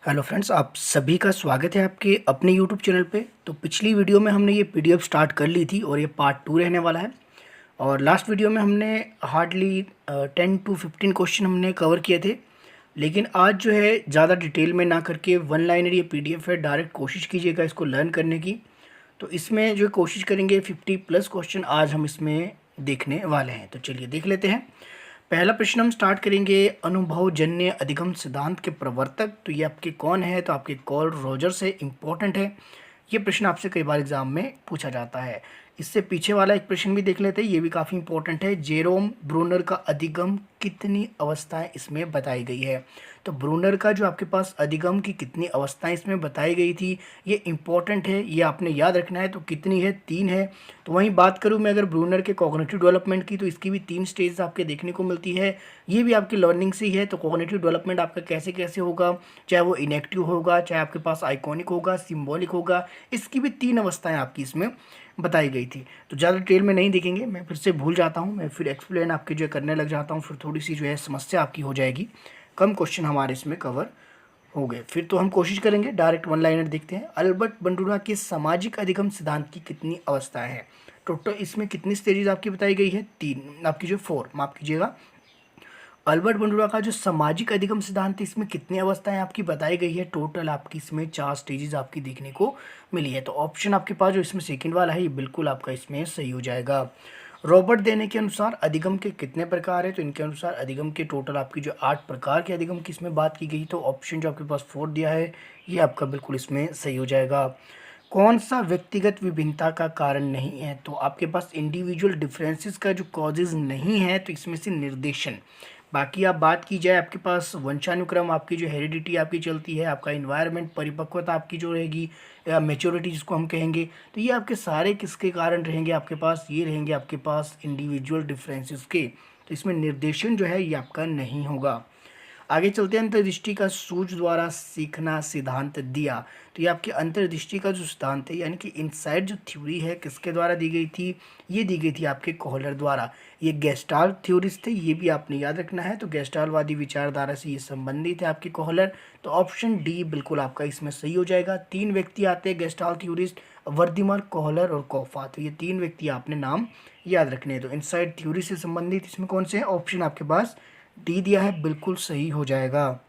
Hello friends, आप सभी का स्वागत है आपके अपने यूट्यूब चैनल पे। तो पिछली वीडियो में हमने ये पीडीएफ स्टार्ट कर ली थी और ये पार्ट 2 रहने वाला है। और लास्ट वीडियो में हमने हार्डली 10 to 15 क्वेश्चन हमने कवर किए थे। लेकिन आज जो है ज़्यादा डिटेल में ना करके वन लाइनर ये पीडीएफ है, डायरेक्ट कोशिश कीजिएगा इसको लर्न करने की। तो इसमें जो कोशिश करेंगे 50+ क्वेश्चन आज हम इसमें देखने वाले हैं। तो चलिए देख लेते हैं। पहला प्रश्न हम स्टार्ट करेंगे, अनुभवजन्य अधिगम सिद्धांत के प्रवर्तक तो ये आपके कौन है? तो आपके कार्ल रॉजर्स है। इंपॉर्टेंट है, ये प्रश्न आपसे कई बार एग्जाम में पूछा जाता है। इससे पीछे वाला एक प्रश्न भी देख लेते हैं, ये भी काफ़ी इंपॉर्टेंट है। जेरोम ब्रूनर का अधिगम कितनी अवस्थाएं इसमें बताई गई है? तो ब्रूनर का जो आपके पास अधिगम की कितनी अवस्थाएं इसमें बताई गई थी, ये इंपॉर्टेंट है, ये आपने याद रखना है। तो कितनी है? 3 है। तो वहीं बात करूं मैं अगर ब्रूनर के कॉग्निटिव डेवलपमेंट की, तो इसकी भी 3 स्टेज आपके देखने को मिलती है। ये भी आपकी लर्निंग से ही है। तो कॉग्निटिव डेवलपमेंट आपका कैसे कैसे होगा, चाहे वो इनएक्टिव होगा, चाहे आपके पास आइकॉनिक होगा, सिम्बॉलिक होगा, इसकी भी 3 अवस्थाएं आपकी इसमें बताई गई थी। तो ज़्यादा डिटेल में नहीं देखेंगे, मैं फिर से भूल जाता हूँ, मैं फिर एक्सप्लेन आपके जो करने लग जाता हूँ, फिर थोड़ी सी जो है समस्या आपकी हो जाएगी। कम क्वेश्चन हमारे इसमें कवर हो गए। फिर तो हम कोशिश करेंगे डायरेक्ट वन लाइनर देखते हैं। अल्बर्ट बंडूरा के सामाजिक अधिगम सिद्धांत की कितनी अवस्थाएं हैं? टोटल इसमें कितनी स्टेजेस आपकी बताई गई है? 3, आपकी जो 4, माफ कीजिएगा। अल्बर्ट बंडूरा का जो सामाजिक अधिगम सिद्धांत है, इसमें कितनी अवस्थाएं आपकी बताई गई है? टोटल आपकी इसमें 4 स्टेजेस आपकी देखने को मिली है। तो ऑप्शन आपके पास जो इसमें सेकंड वाला है, ये बिल्कुल आपका इसमें सही हो जाएगा। रॉबर्ट देने के अनुसार अधिगम के कितने प्रकार है? तो इनके अनुसार अधिगम के टोटल आपकी जो 8 प्रकार के अधिगम की इसमें बात की गई। तो ऑप्शन जो आपके पास 4 दिया है, ये आपका बिल्कुल इसमें सही हो जाएगा। कौन सा व्यक्तिगत विभिन्नता का कारण नहीं है? तो आपके पास इंडिविजुअल डिफरेंसेस का जो कॉजेज नहीं है, तो इसमें से निर्देशन। बाकी आप बात की जाए, आपके पास वंशानुक्रम, आपकी जो हेरिडिटी आपकी चलती है, आपका इन्वायरमेंट, परिपक्वता आपकी जो रहेगी या मेच्योरिटी जिसको हम कहेंगे, तो ये आपके सारे किसके कारण रहेंगे? आपके पास ये रहेंगे आपके पास इंडिविजुअल डिफरेंसेस के। तो इसमें निर्देशन जो है ये आपका नहीं होगा। आगे चलते हैं, अंतर्दृष्टि का सूझ द्वारा सीखना सिद्धांत दिया। तो ये आपके अंतर्दृष्टि का जो सिद्धांत है, यानी कि इनसाइड जो थ्योरी है, किसके द्वारा दी गई थी? ये दी गई थी आपके कोहलर द्वारा। ये गेस्टाल्ट थ्योरिस्ट थे, ये भी आपने याद रखना है। तो गेस्टाल्टवादी विचारधारा से ये संबंधित है आपके कोहलर। तो ऑप्शन डी बिल्कुल आपका इसमें सही हो जाएगा। 3 व्यक्ति आते हैं गेस्टाल्ट थ्योरिस्ट, वर्दिमर, कोहलर और कोफा। तो ये 3 व्यक्ति आपने नाम याद रखने हैं। तो इनसाइड थ्योरी से संबंधित इसमें कौन से हैं? ऑप्शन आपके पास डी दिया है, बिल्कुल सही हो जाएगा।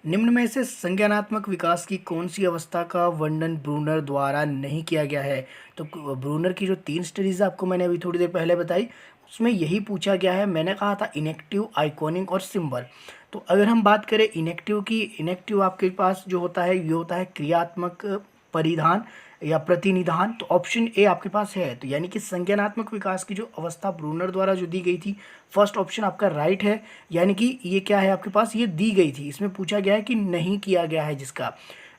निम्न में से संज्ञानात्मक विकास की कौन सी अवस्था का वर्णन ब्रूनर द्वारा नहीं किया गया है? तो ब्रूनर की जो 3 स्टडीज आपको मैंने अभी थोड़ी देर पहले बताई, उसमें यही पूछा गया है। मैंने कहा था इनेक्टिव, आइकॉनिक और सिंबल। तो अगर हम बात करें इनेक्टिव की, इनेक्टिव आपके पास जो होता है, ये होता है क्रियात्मक परिधान या प्रतिनिधान। तो ऑप्शन ए आपके पास है। तो यानी कि संज्ञानात्मक विकास की जो अवस्था ब्रूनर द्वारा जो दी गई थी, फर्स्ट ऑप्शन आपका राइट है। यानी कि ये क्या है आपके पास? ये दी गई थी, इसमें पूछा गया है कि नहीं किया गया है। जिसका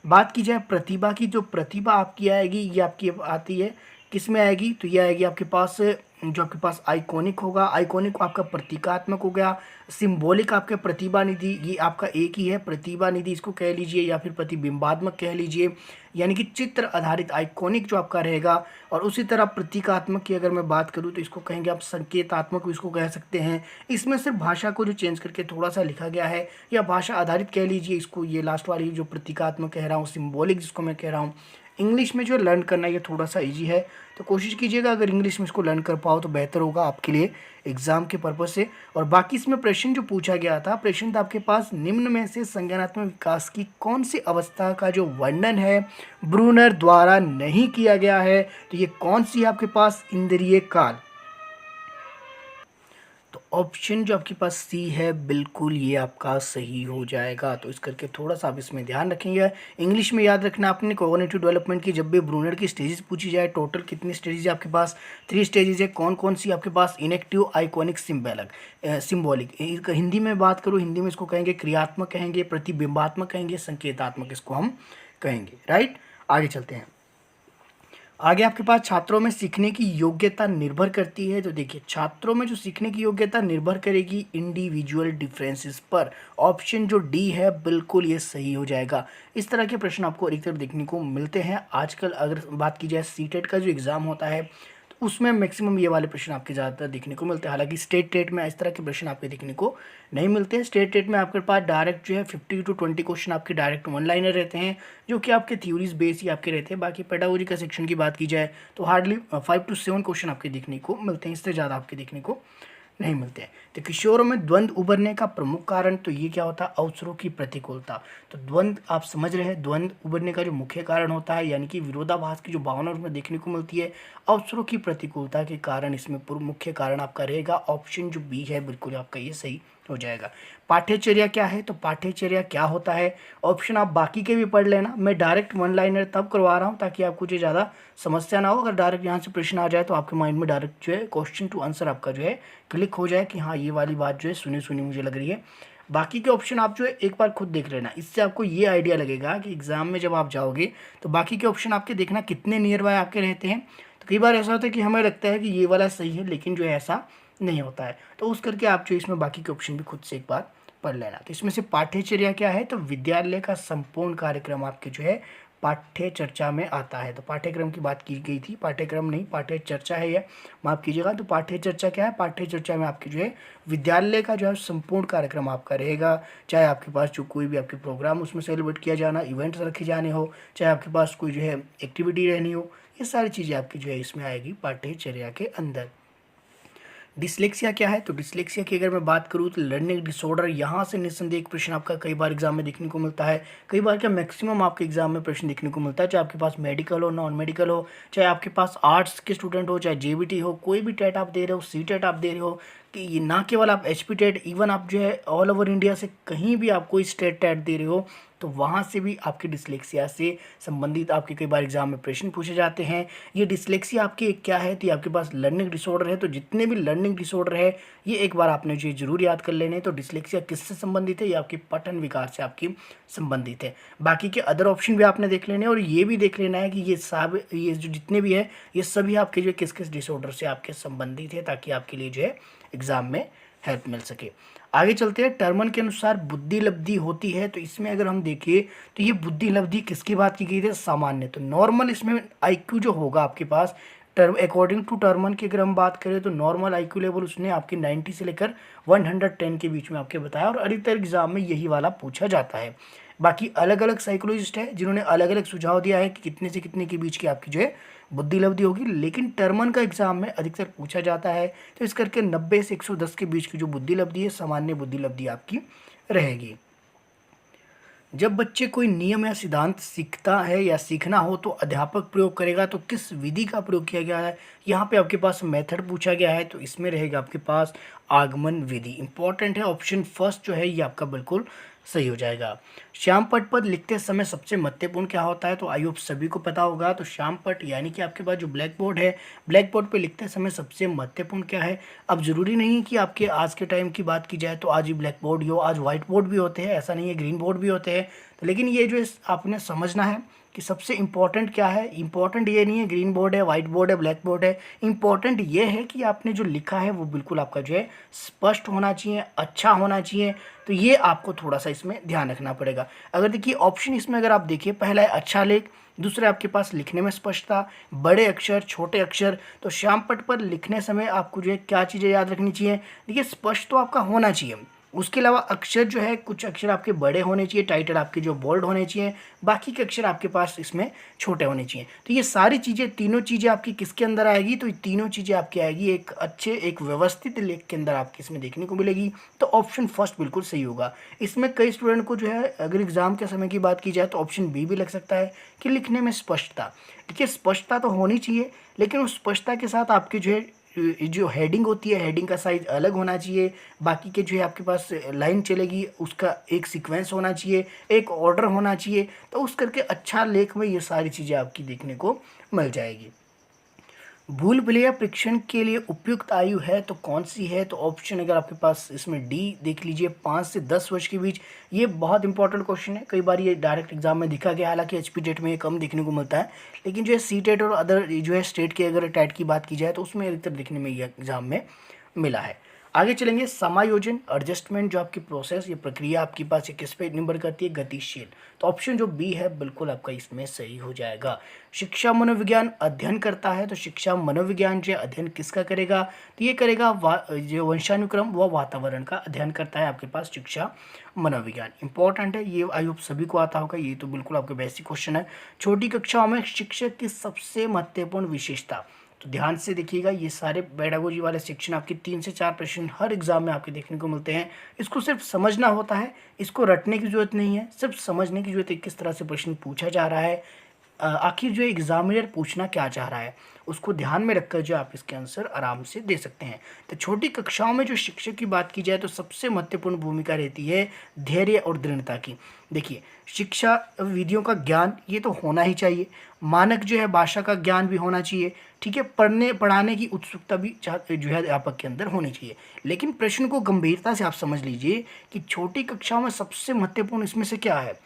बात की जाए प्रतिभा की, जो प्रतिभा आपकी आएगी, ये आपकी आती है किस में आएगी? तो ये आएगी आपके पास, जो आपके पास आइकॉनिक होगा। आइकॉनिक आपका प्रतीकात्मक हो गया। सिंबॉलिक आपका प्रतिभा निधि, ये आपका एक ही है, प्रतिभा निधि इसको कह लीजिए, या फिर प्रतिबिंबात्मक कह लीजिए, यानी कि चित्र आधारित आइकॉनिक जो आपका रहेगा। और उसी तरह प्रतीकात्मक की अगर मैं बात करूँ, तो इसको कहेंगे आप संकेतात्मक भी इसको कह सकते हैं। इसमें सिर्फ भाषा को जो चेंज करके थोड़ा सा लिखा गया है, या भाषा आधारित कह लीजिए इसको। ये लास्ट वाली जो प्रतीकात्मक कह रहा हूँ, सिंबॉलिक जिसको मैं कह रहा हूँ, इंग्लिश में जो लर्न करना ये थोड़ा सा इजी है। तो कोशिश कीजिएगा अगर इंग्लिश में इसको लर्न कर पाओ तो बेहतर होगा आपके लिए एग्जाम के पर्पज से। और बाकी इसमें प्रश्न जो पूछा गया था, प्रश्न था आपके पास, निम्न में से संज्ञानात्मक विकास की कौन सी अवस्था का जो वर्णन है ब्रूनर द्वारा नहीं किया गया है? तो ये कौन सी है आपके पास? इंद्रिय काल। तो ऑप्शन जो आपके पास सी है, बिल्कुल ये आपका सही हो जाएगा। तो इस करके थोड़ा सा आप इसमें ध्यान रखेंगे। इंग्लिश में याद रखना आपने, कॉग्निटिव डेवलपमेंट की जब भी ब्रूनर की स्टेजेस पूछी जाए, टोटल कितनी स्टेजेस है आपके पास? 3 स्टेजेस है। कौन कौन सी आपके पास? Enactive, iconic, symbolic. हिंदी में बात करूँ, हिंदी में इसको कहेंगे क्रियात्मक, कहेंगे प्रतिबिंबात्मक, कहेंगे संकेतात्मक, इसको हम कहेंगे। राइट, आगे चलते हैं। आगे आपके पास छात्रों में सीखने की योग्यता निर्भर करती है। तो देखिए, छात्रों में जो सीखने की योग्यता निर्भर करेगी इंडिविजुअल डिफरेंसेस पर। ऑप्शन जो डी है, बिल्कुल ये सही हो जाएगा। इस तरह के प्रश्न आपको अधिकतर देखने को मिलते हैं आजकल। अगर बात की जाए सीटेट का जो एग्ज़ाम होता है, उसमें मैक्सिमम ये वाले प्रश्न आपके ज़्यादातर देखने को मिलते हैं। हालांकि स्टेट टेट में इस तरह के प्रश्न आपके देखने को नहीं मिलते हैं। स्टेट टेट में आपके पास डायरेक्ट जो है 50 to 20 क्वेश्चन आपके डायरेक्ट वन लाइनर रहते हैं, जो कि आपके थ्योरीज बेस ही आपके रहते हैं। बाकी पेडागोजी का सेक्शन की बात की जाए तो हार्डली 5 to 7 क्वेश्चन आपके देखने को मिलते हैं, इससे ज़्यादा आपके देखने को नहीं मिलते हैं। तो किशोरों में द्वंद्व उभरने का प्रमुख कारण तो ये क्या होता है, अवसरों की प्रतिकूलता। तो द्वंद्व आप समझ रहे हैं, द्वंद्व उभरने का जो मुख्य कारण होता है यानी कि विरोधाभास की जो भावना उसमें देखने को मिलती है, अवसरों की प्रतिकूलता के कारण इसमें मुख्य कारण आपका रहेगा ऑप्शन जो बी है, बिल्कुल आपका ये सही हो जाएगा। पाठ्यचर्या क्या है, तो पाठ्यचर्या क्या होता है, ऑप्शन आप बाकी के भी पढ़ लेना। मैं डायरेक्ट वन लाइनर तब करवा रहा हूँ ताकि आपको जो ज़्यादा समस्या ना हो। अगर डायरेक्ट यहाँ से प्रश्न आ जाए तो आपके माइंड में डायरेक्ट जो है क्वेश्चन टू आंसर आपका जो है क्लिक हो जाए कि हाँ ये वाली बात जो है सुनी सुनी मुझे लग रही है। बाकी के ऑप्शन आप जो है एक बार खुद देख लेना, इससे आपको ये आइडिया लगेगा कि एग्जाम में जब आप जाओगे तो बाकी के ऑप्शन आपके देखना कितने नियर बाय आपके रहते हैं। तो कई बार ऐसा होता है कि हमें लगता है कि ये वाला सही है, लेकिन जो है ऐसा नहीं होता है। तो उस करके आप जो इसमें बाकी के ऑप्शन भी खुद से एक बार पढ़ लेना। तो इसमें से पाठ्यचर्या क्या है, तो विद्यालय का संपूर्ण कार्यक्रम आपके जो है पाठ्य चर्चा में आता है। तो पाठ्यक्रम की बात की गई थी, पाठ्यक्रम नहीं पाठ्य चर्चा है, यह माफ कीजिएगा। तो पाठ्य चर्चा क्या है, पाठ्य चर्चा में आपके जो है विद्यालय का जो है संपूर्ण कार्यक्रम आपका रहेगा। चाहे आपके पास जो कोई भी आपके प्रोग्राम उसमें सेलिब्रेट किया जाना, इवेंट्स रखे जाने हो, चाहे आपके पास कोई जो है एक्टिविटी रहनी हो, ये सारी चीज़ें आपकी जो है इसमें आएगी पाठ्यचर्या के अंदर। डिसलेक्सिया क्या है, तो डिसलेक्सिया की अगर मैं बात करूँ तो लर्निंग डिसऑर्डर, यहाँ से निस्संदेह एक प्रश्न आपका कई बार एग्जाम में देखने को मिलता है। कई बार क्या मैक्सिमम आपके एग्जाम में प्रश्न देखने को मिलता है, चाहे आपके पास मेडिकल हो, नॉन मेडिकल हो, चाहे आपके पास आर्ट्स के स्टूडेंट हो, चाहे जेबीटी हो, कोई भी टेट आप दे रहे हो, सी टेट आप दे रहे हो, कि ये ना केवल आप एचपी टेट, इवन आप जो है ऑल ओवर इंडिया से कहीं भी आप कोई स्टेट टेट दे रहे हो, तो वहाँ से भी आपकी डिसलेक्सिया से संबंधित आपके कई बार एग्जाम में प्रश्न पूछे जाते हैं। ये डिसलेक्सिया आपकी क्या है, तो ये आपके पास लर्निंग डिसऑर्डर है। तो जितने भी लर्निंग डिसऑर्डर है ये एक बार आपने जो जरूर याद कर लेने। तो डिसलेक्सिया किससे संबंधित है, ये आपके पठन विकार से आपकी संबंधित है। बाकी के अदर ऑप्शन भी आपने देख लेने और ये भी देख लेना है कि ये जो जितने भी है ये सभी आपके जो किस किस डिसऑर्डर से आपके संबंधित है, ताकि आपके लिए जो है एग्जाम में हेल्प मिल सके। आगे चलते हैं। टर्मन के अनुसार बुद्धि लब्धि होती है, तो इसमें अगर हम देखें तो ये बुद्धि लब्धि किसकी बात की गई थी, सामान्य। तो नॉर्मल इसमें आईक्यू जो होगा आपके पास अकॉर्डिंग टू टर्मन की अगर हम बात करें तो नॉर्मल आईक्यू लेवल उसने आपके 90 से लेकर 110 के बीच में आपके बताया, और अधिकतर एग्जाम में यही वाला पूछा जाता है। बाकी अलग अलग साइकोलॉजिस्ट है जिन्होंने अलग अलग सुझाव दिया है कि कितने से कितने के बीच की आपकी जो है बुद्धि लब्धि होगी, लेकिन टर्मन का एग्जाम में अधिकतर पूछा जाता है। तो इस करके 90 से 110 के बीच की जो बुद्धि लब्धि है, सामान्य बुद्धि लब्धि आपकी रहेगी। जब बच्चे कोई नियम या सिद्धांत सीखता है या सीखना हो तो अध्यापक प्रयोग करेगा, तो किस विधि का प्रयोग किया गया है, यहाँ पे आपके पास मेथड पूछा गया है। तो इसमें रहेगा आपके पास आगमन विधि, इंपॉर्टेंट है। ऑप्शन फर्स्ट जो है ये आपका बिल्कुल सही हो जाएगा। श्याम पट पर लिखते समय सबसे महत्वपूर्ण क्या होता है, तो आई होप सभी को पता होगा। तो श्याम पट यानी कि आपके पास जो ब्लैक बोर्ड है, ब्लैक बोर्ड पर लिखते समय सबसे महत्वपूर्ण क्या है। अब जरूरी नहीं है कि आपके आज के टाइम की बात की जाए तो आज ही ब्लैक बोर्ड ही हो, आज व्हाइट बोर्ड भी होते हैं, ऐसा नहीं है, ग्रीन बोर्ड भी होते हैं। तो लेकिन ये जो आपने समझना है कि सबसे इम्पॉर्टेंट क्या है। इम्पॉर्टेंट ये नहीं है ग्रीन बोर्ड है, वाइट बोर्ड है, ब्लैक बोर्ड है। इम्पॉर्टेंट ये है कि आपने जो लिखा है वो बिल्कुल आपका जो है स्पष्ट होना चाहिए, अच्छा होना चाहिए। तो ये आपको थोड़ा सा इसमें ध्यान रखना पड़ेगा। अगर देखिए ऑप्शन इसमें अगर आप देखिए, पहला है अच्छा लेख, दूसरा आपके पास लिखने में स्पष्टता, बड़े अक्षर, छोटे अक्षर। तो श्याम पट पर लिखने समय आपको जो है क्या चीज़ें याद रखनी चाहिए, देखिए स्पष्ट तो आपका होना चाहिए, उसके अलावा अक्षर जो है कुछ अक्षर आपके बड़े होने चाहिए, टाइटल आपके जो बोल्ड होने चाहिए, बाकी के अक्षर आपके पास इसमें छोटे होने चाहिए। तो ये सारी चीज़ें, तीनों चीज़ें आपकी किसके अंदर आएगी, तो ये तीनों चीज़ें आपकी आएगी एक अच्छे एक व्यवस्थित लेख के अंदर आपके इसमें देखने को मिलेगी। तो ऑप्शन फर्स्ट बिल्कुल सही होगा। इसमें कई स्टूडेंट को जो है अगर एग्जाम के समय की बात की जाए तो ऑप्शन बी भी लग सकता है कि लिखने में स्पष्टता। देखिए स्पष्टता तो होनी चाहिए, लेकिन उस स्पष्टता के साथ आपके जो है जो हेडिंग होती है, हेडिंग का साइज अलग होना चाहिए। बाकी के जो है आपके पास लाइन चलेगी उसका एक सीक्वेंस होना चाहिए, एक ऑर्डर होना चाहिए। तो उस करके अच्छा लेख में ये सारी चीज़ें आपकी देखने को मिल जाएगी। भूल भुलैया परीक्षण के लिए उपयुक्त आयु है तो कौन सी है, तो ऑप्शन अगर आपके पास इसमें डी देख लीजिए, 5 से 10 वर्ष के बीच। ये बहुत इंपॉर्टेंट क्वेश्चन है, कई बार ये डायरेक्ट एग्जाम में दिखा गया, हालांकि एचपी टेट में ये कम देखने को मिलता है, लेकिन जो है सी टेट और अदर जो है स्टेट के अगर टेट की बात की जाए तो उसमें अधिकतर दिखने में ये एग्जाम में मिला है। आगे चलेंगे, समायोजन एडजस्टमेंट जो आपकी प्रोसेस, ये प्रक्रिया आपके पास ये किस पे निर्भर करती है, गतिशील। तो ऑप्शन जो बी है बिल्कुल आपका इसमें सही हो जाएगा। शिक्षा मनोविज्ञान अध्ययन करता है, तो शिक्षा मनोविज्ञान जो अध्ययन किसका करेगा, तो ये करेगा जो वंशानुक्रम व वातावरण का अध्ययन करता है आपके पास शिक्षा मनोविज्ञान। इंपॉर्टेंट है ये, आई होप सभी को आता होगा, ये तो बिल्कुल आपके बेसिक क्वेश्चन है। छोटी कक्षाओं में शिक्षक की सबसे महत्वपूर्ण विशेषता, तो ध्यान से देखिएगा, ये सारे पेडागोजी वाले सेक्शन आपके 3 से 4 प्रश्न हर एग्जाम में आपके देखने को मिलते हैं। इसको सिर्फ समझना होता है, इसको रटने की जरूरत नहीं है, सिर्फ समझने की जरूरत है किस तरह से प्रश्न पूछा जा रहा है, आखिर जो एग्जामिनर पूछना क्या चाह रहा है, उसको ध्यान में रखकर जो आप इसके आंसर आराम से दे सकते हैं। तो छोटी कक्षाओं में जो शिक्षक की बात की जाए तो सबसे महत्वपूर्ण भूमिका रहती है धैर्य और दृढ़ता की। देखिए, शिक्षा विधियों का ज्ञान ये तो होना ही चाहिए, मानक जो है भाषा का ज्ञान भी होना चाहिए, ठीक है, पढ़ने पढ़ाने की उत्सुकता भी जो है अध्यापक के अंदर होनी चाहिए। लेकिन प्रश्न को गंभीरता से आप समझ लीजिए कि छोटी कक्षाओं में सबसे महत्वपूर्ण इसमें से क्या है।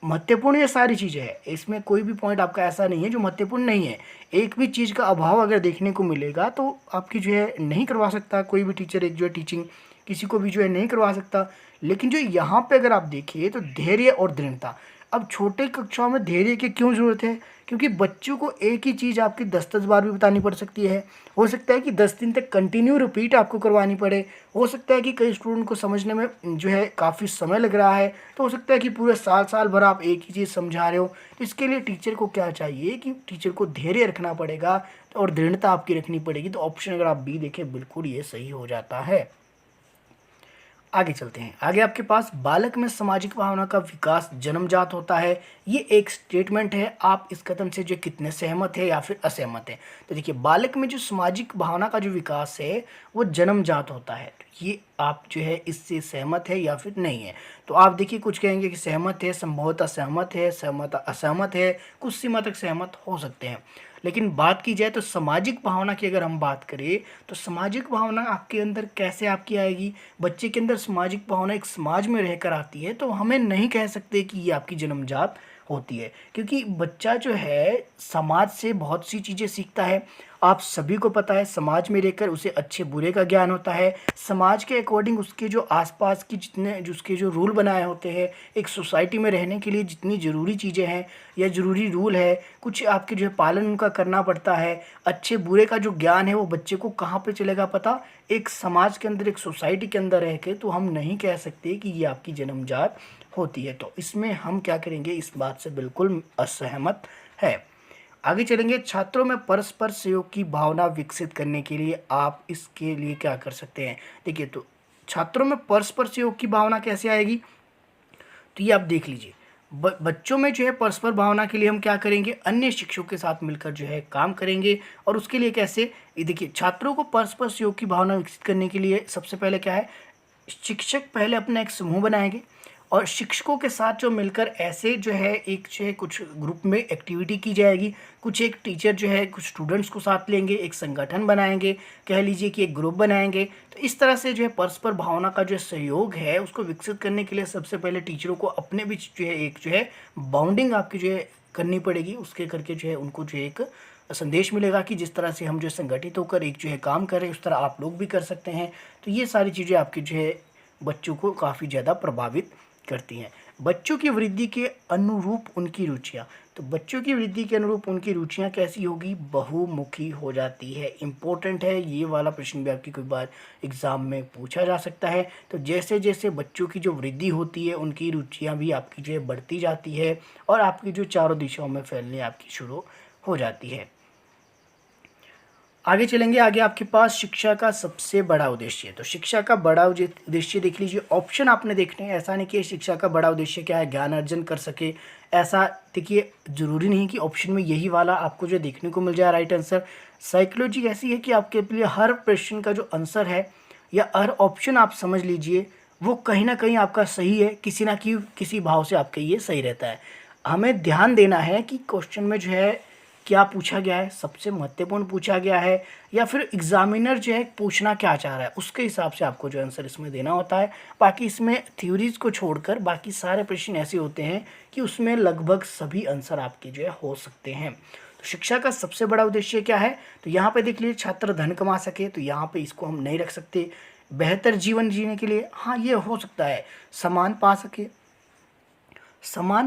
महत्वपूर्ण ये सारी चीज़ें हैं, इसमें कोई भी पॉइंट आपका ऐसा नहीं है जो महत्वपूर्ण नहीं है। एक भी चीज़ का अभाव अगर देखने को मिलेगा तो आपकी जो है नहीं करवा सकता कोई भी टीचर, एक जो है टीचिंग किसी को भी जो है नहीं करवा सकता। लेकिन जो यहाँ पे अगर आप देखिए तो धैर्य और दृढ़ता। अब छोटे कक्षाओं में धैर्य की क्यों ज़रूरत है, क्योंकि बच्चों को एक ही चीज़ आपकी 10-10 बार भी बतानी पड़ सकती है। हो सकता है कि 10 दिन तक कंटिन्यू रिपीट आपको करवानी पड़े। हो सकता है कि कई स्टूडेंट को समझने में जो है काफ़ी समय लग रहा है, तो हो सकता है कि पूरे साल भर आप एक ही चीज़ समझा रहे हो। तो इसके लिए टीचर को क्या चाहिए कि टीचर को धैर्य रखना पड़ेगा और दृढ़ता आपकी रखनी पड़ेगी। तो ऑप्शन अगर आप बी देखें बिल्कुल ये सही हो जाता है। आगे चलते हैं, आगे आपके पास बालक में सामाजिक भावना का विकास जन्मजात होता है, ये एक स्टेटमेंट है। आप इस कथन से जो कितने सहमत है या फिर असहमत है। तो देखिए, बालक में जो सामाजिक भावना का जो विकास है वो जन्मजात होता है, तो ये आप जो है इससे सहमत है या फिर नहीं है। तो आप देखिए, कुछ कहेंगे कि सहमत है, संभवतः सहमत है, सहमत असहमत है, कुछ सीमा तक सहमत हो सकते हैं। लेकिन बात की जाए तो सामाजिक भावना की अगर हम बात करें तो सामाजिक भावना आपके अंदर कैसे आपकी आएगी। बच्चे के अंदर सामाजिक भावना एक समाज में रहकर आती है, तो हमें नहीं कह सकते कि ये आपकी जन्मजात होती है, क्योंकि बच्चा जो है समाज से बहुत सी चीज़ें सीखता है। आप सभी को पता है, समाज में रहकर उसे अच्छे बुरे का ज्ञान होता है। समाज के अकॉर्डिंग उसके जो आसपास की जितने जो उसके जो रूल बनाए होते हैं, एक सोसाइटी में रहने के लिए जितनी ज़रूरी चीज़ें हैं या ज़रूरी रूल है, कुछ आपके जो है पालन उनका करना पड़ता है। अच्छे बुरे का जो ज्ञान है वो बच्चे को कहाँ पे चलेगा पता, एक समाज के अंदर, एक सोसाइटी के अंदर रह के। तो हम नहीं कह सकते कि ये आपकी जन्मजात होती है। तो इसमें हम क्या करेंगे, इस बात से बिल्कुल असहमत है। आगे चलेंगे, छात्रों में परस्पर सहयोग की भावना विकसित करने के लिए आप इसके लिए क्या कर सकते हैं। देखिए, तो छात्रों में परस्पर सहयोग की भावना कैसे आएगी, तो ये आप देख लीजिए। बच्चों में जो है परस्पर भावना के लिए हम क्या करेंगे, अन्य शिक्षकों के साथ मिलकर जो है काम करेंगे। और उसके लिए कैसे, ये देखिए, छात्रों को परस्पर सहयोग की भावना विकसित करने के लिए सबसे पहले क्या है, शिक्षक पहले अपना एक समूह बनाएंगे और शिक्षकों के साथ जो मिलकर ऐसे जो है एक जो है कुछ ग्रुप में एक्टिविटी की जाएगी। कुछ एक टीचर जो है कुछ स्टूडेंट्स को साथ लेंगे, एक संगठन बनाएंगे, कह लीजिए कि एक ग्रुप बनाएंगे। तो इस तरह से जो है परस्पर भावना का जो सहयोग है उसको विकसित करने के लिए सबसे पहले टीचरों को अपने बीच जो है एक जो है बाउंडिंग आपकी जो है करनी पड़ेगी। उसके करके जो है उनको जो है एक संदेश मिलेगा कि जिस तरह से हम जो संगठित होकर एक जो है काम कर रहे हैं उस तरह आप लोग भी कर सकते हैं। तो ये सारी चीज़ें आपकी जो है बच्चों को काफ़ी ज़्यादा प्रभावित करती हैं। बच्चों की वृद्धि के अनुरूप उनकी रुचियाँ, तो बच्चों की वृद्धि के अनुरूप उनकी रुचियाँ कैसी होगी, बहुमुखी हो जाती है। इम्पोर्टेंट है, ये वाला प्रश्न भी आपकी कोई बार एग्ज़ाम में पूछा जा सकता है। तो जैसे जैसे बच्चों की जो वृद्धि होती है उनकी रुचियाँ भी आपकी जो है बढ़ती जाती है और आपकी जो चारों दिशाओं में फैलने आपकी शुरू हो जाती है। आगे चलेंगे, आगे आपके पास शिक्षा का सबसे बड़ा उद्देश्य। तो शिक्षा का बड़ा उद्देश्य देख लीजिए, ऑप्शन आपने देखने हैं। ऐसा नहीं कि शिक्षा का बड़ा उद्देश्य क्या है, ज्ञान अर्जन कर सके, ऐसा देखिए ज़रूरी नहीं कि ऑप्शन में यही वाला आपको जो देखने को मिल जाए राइट आंसर। साइकोलॉजी ऐसी है कि आपके लिए हर प्रश्न का जो आंसर है या हर ऑप्शन आप समझ लीजिए वो कहीं ना कहीं आपका सही है, किसी ना किसी भाव से आपके ये सही रहता है। हमें ध्यान देना है कि क्वेश्चन में जो है क्या पूछा गया है, सबसे महत्वपूर्ण पूछा गया है या फिर एग्जामिनर जो है पूछना क्या चाह रहा है, उसके हिसाब से आपको जो आंसर इसमें देना होता है। बाकी इसमें थ्योरीज को छोड़कर बाकी सारे प्रश्न ऐसे होते हैं कि उसमें लगभग सभी आंसर आपके जो है हो सकते हैं। तो शिक्षा का सबसे बड़ा उद्देश्य क्या है, तो यहाँ पे देख लीजिए, छात्र धन कमा सके, तो यहाँ पे इसको हम नहीं रख सकते। बेहतर जीवन जीने के लिए, हाँ ये हो सकता है। समान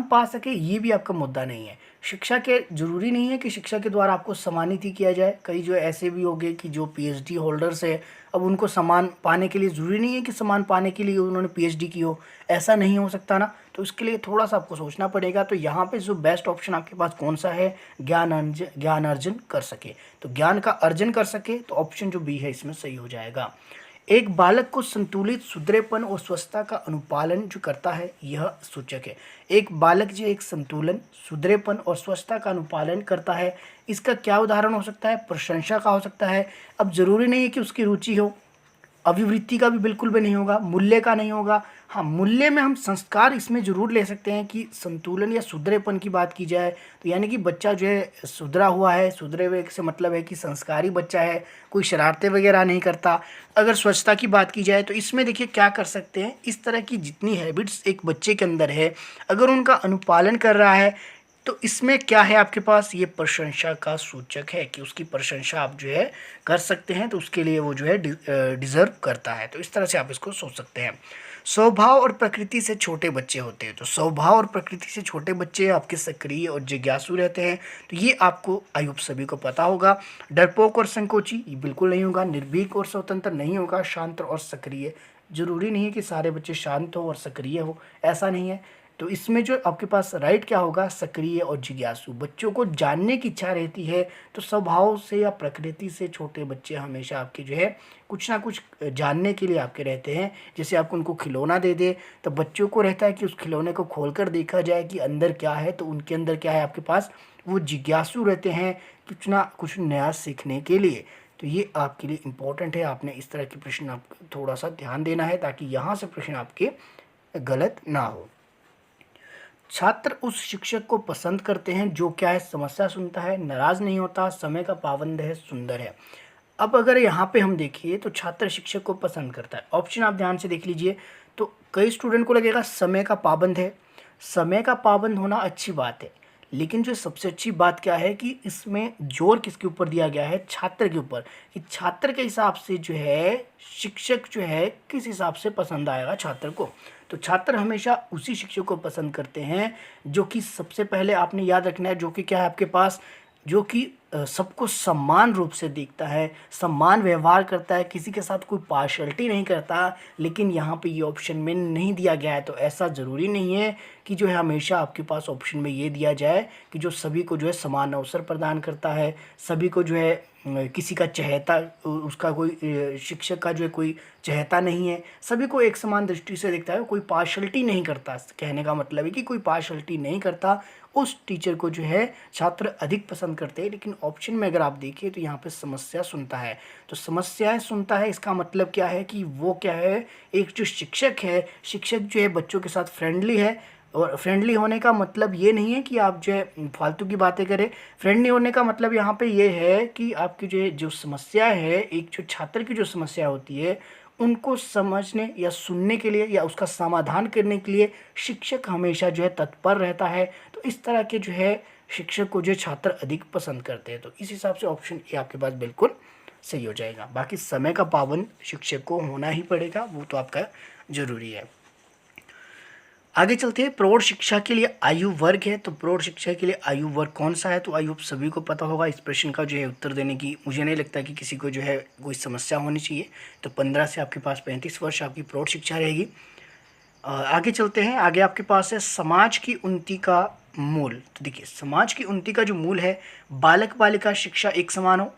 पा सके ये भी आपका मुद्दा नहीं है। शिक्षा के ज़रूरी नहीं है कि शिक्षा के द्वारा आपको सम्मानित ही किया जाए। कई जो ऐसे भी हो गए कि जो पीएचडी होल्डर्स है, अब उनको सम्मान पाने के लिए ज़रूरी नहीं है कि सम्मान पाने के लिए उन्होंने पीएचडी की हो, ऐसा नहीं हो सकता ना। तो इसके लिए थोड़ा सा आपको सोचना पड़ेगा। तो यहाँ पे जो बेस्ट ऑप्शन आपके पास कौन सा है, ज्ञान अर्जन कर सके, तो ज्ञान का अर्जन कर सके, तो ऑप्शन जो बी है इसमें सही हो जाएगा। एक बालक को संतुलित सुधरेपन और स्वस्थता का अनुपालन जो करता है यह सूचक है। एक बालक जो एक संतुलन, सुधरेपन और स्वस्थता का अनुपालन करता है, इसका क्या उदाहरण हो सकता है? प्रशंसा का हो सकता है। अब जरूरी नहीं है कि उसकी रुचि हो, अभिवृत्ति का भी बिल्कुल भी नहीं होगा, मूल्य का नहीं होगा। हाँ, मूल्य में हम संस्कार इसमें जरूर ले सकते हैं कि संतुलन या सुधरेपन की बात की जाए तो यानी कि बच्चा जो है सुधरा हुआ है, सुधरे हुए से मतलब है कि संस्कारी बच्चा है, कोई शरारतें वगैरह नहीं करता। अगर स्वच्छता की बात की जाए तो इसमें देखिए क्या कर सकते हैं, इस तरह की जितनी हैबिट्स एक बच्चे के अंदर है अगर उनका अनुपालन कर रहा है तो इसमें क्या है आपके पास, ये प्रशंसा का सूचक है कि उसकी प्रशंसा आप जो है कर सकते हैं, तो उसके लिए वो जो है डिजर्व करता है। तो इस तरह से आप इसको सोच सकते हैं। स्वभाव और प्रकृति से छोटे बच्चे होते हैं, तो स्वभाव और प्रकृति से छोटे बच्चे आपके सक्रिय और जिज्ञासु रहते हैं, तो ये आपको आयुब सभी को पता होगा। डरपोक और संकोची ये बिल्कुल नहीं होगा। निर्भीक और स्वतंत्र नहीं होगा। शांत और सक्रिय, जरूरी नहीं है कि सारे बच्चे शांत हो और सक्रिय हो, ऐसा नहीं है। तो इसमें जो आपके पास राइट क्या होगा, सक्रिय और जिज्ञासु। बच्चों को जानने की इच्छा रहती है, तो स्वभाव से या प्रकृति से छोटे बच्चे हमेशा आपके जो है कुछ ना कुछ जानने के लिए आपके रहते हैं। जैसे आप उनको खिलौना दे दे तो बच्चों को रहता है कि उस खिलौने को खोलकर देखा जाए कि अंदर क्या है, तो उनके अंदर क्या है आपके पास, वो जिज्ञासु रहते हैं कुछ ना कुछ नया सीखने के लिए। तो ये आपके लिए इम्पोर्टेंट है। आपने इस तरह के प्रश्न आप थोड़ा सा ध्यान देना है ताकि यहाँ से प्रश्न आपके गलत ना हो। छात्र उस शिक्षक को पसंद करते हैं जो क्या है, समस्या सुनता है, नाराज नहीं होता, समय का पाबंद है, सुंदर है। अब अगर यहाँ पे हम देखिए तो छात्र शिक्षक को पसंद करता है, ऑप्शन आप ध्यान से देख लीजिए। तो कई स्टूडेंट को लगेगा समय का पाबंद है। समय का पाबंद होना अच्छी बात है, लेकिन जो सबसे अच्छी बात क्या है कि इसमें जोर किसके ऊपर दिया गया है, छात्र के ऊपर, कि छात्र के हिसाब से जो है शिक्षक जो है किस हिसाब से पसंद आएगा छात्र को। तो छात्र हमेशा उसी शिक्षक को पसंद करते हैं जो कि सबसे पहले आपने याद रखना है, जो कि क्या है आपके पास, जो कि सबको समान रूप से देखता है, समान व्यवहार करता है, किसी के साथ कोई पार्शलिटी नहीं करता। लेकिन यहाँ पे ये ऑप्शन में नहीं दिया गया है, तो ऐसा ज़रूरी नहीं है कि जो है हमेशा आपके पास ऑप्शन में ये दिया जाए कि जो सभी को जो है समान अवसर प्रदान करता है, सभी को जो है किसी का चहेता, उसका कोई शिक्षक का जो है कोई चहेता नहीं है, सभी को एक समान दृष्टि से देखता है, कोई पार्शलिटी नहीं करता। कहने का मतलब है कि कोई पार्शलिटी नहीं करता, उस टीचर को जो है छात्र अधिक पसंद करते हैं। लेकिन ऑप्शन में अगर आप देखिए तो यहाँ पे समस्या सुनता है, तो समस्याएं सुनता है इसका मतलब क्या है कि वो क्या है, एक जो शिक्षक है, शिक्षक जो है बच्चों के साथ फ्रेंडली है। और फ्रेंडली होने का मतलब ये नहीं है कि आप जो है फालतू की बातें करें। फ्रेंडली होने का मतलब यहाँ पे ये है कि आपकी जो समस्या है, एक जो छात्र की जो समस्या होती है उनको समझने या सुनने के लिए या उसका समाधान करने के लिए शिक्षक हमेशा जो है तत्पर रहता है। तो इस तरह के जो है शिक्षक को जो छात्र अधिक पसंद करते हैं। तो इस हिसाब से ऑप्शन ए आपके पास बिल्कुल सही हो जाएगा। बाकी समय का पाबंद शिक्षक को होना ही पड़ेगा, वो तो आपका ज़रूरी है। आगे चलते हैं। प्रौढ़ शिक्षा के लिए आयु वर्ग है, तो प्रौढ़ शिक्षा के लिए आयु वर्ग कौन सा है, तो आयु सभी को पता होगा। इस प्रश्न का जो है उत्तर देने की मुझे नहीं लगता कि किसी को जो है कोई समस्या होनी चाहिए। तो 15 से आपके पास 35 वर्ष आपकी प्रौढ़ शिक्षा रहेगी। आगे चलते हैं। आगे आपके पास है समाज की उन्नति का मूल। तो देखिए समाज की उन्नति का जो मूल है, बालक बालिका शिक्षा एक समान हो,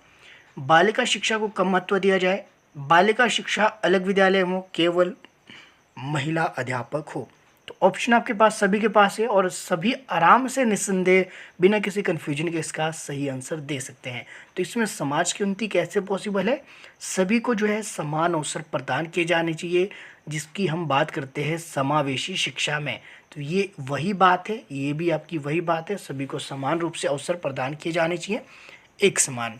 बालिका शिक्षा को कम महत्व दिया जाए, बालिका शिक्षा अलग विद्यालय हो, केवल महिला अध्यापक हो। तो ऑप्शन आपके पास सभी के पास है और सभी आराम से निस्संदेह बिना किसी कन्फ्यूजन के इसका सही आंसर दे सकते हैं। तो इसमें समाज की उन्नति कैसे पॉसिबल है, सभी को जो है समान अवसर प्रदान किए जाने चाहिए, जिसकी हम बात करते हैं समावेशी शिक्षा में। तो ये वही बात है, ये भी आपकी वही बात है, सभी को समान रूप से अवसर प्रदान किए जाने चाहिए, एक समान।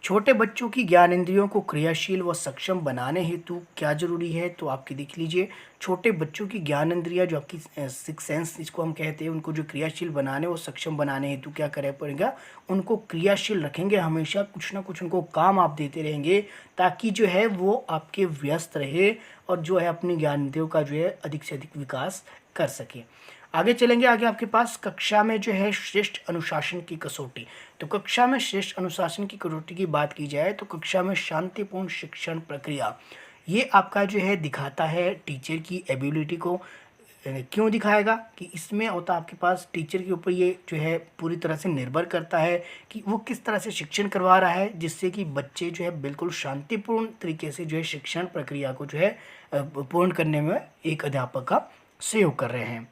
छोटे बच्चों की ज्ञानेंद्रियों को क्रियाशील व सक्षम बनाने हेतु क्या जरूरी है? तो आपकी देख लीजिए, छोटे बच्चों की ज्ञानेंद्रियां जो आपकी सिक्स सेंस जिसको हम कहते हैं, उनको जो क्रियाशील बनाने व सक्षम बनाने हेतु क्या करना पड़ेगा? उनको क्रियाशील रखेंगे, हमेशा कुछ ना कुछ उनको काम आप देते रहेंगे, ताकि जो है वो आपके व्यस्त रहे और जो है अपनी ज्ञानेंद्रियों का जो है अधिक से अधिक विकास कर सके। आगे चलेंगे, आगे आपके पास कक्षा में जो है श्रेष्ठ अनुशासन की कसौटी। तो कक्षा में श्रेष्ठ अनुशासन की कसौटी की बात की जाए तो कक्षा में शांतिपूर्ण शिक्षण प्रक्रिया, ये आपका जो है दिखाता है टीचर की एबिलिटी को। क्यों दिखाएगा? कि इसमें होता आपके पास टीचर के ऊपर ये जो है पूरी तरह से निर्भर करता है कि वो किस तरह से शिक्षण करवा रहा है, जिससे कि बच्चे जो है बिल्कुल शांतिपूर्ण तरीके से जो है शिक्षण प्रक्रिया को जो है पूर्ण करने में एक अध्यापक का सहयोग कर रहे हैं।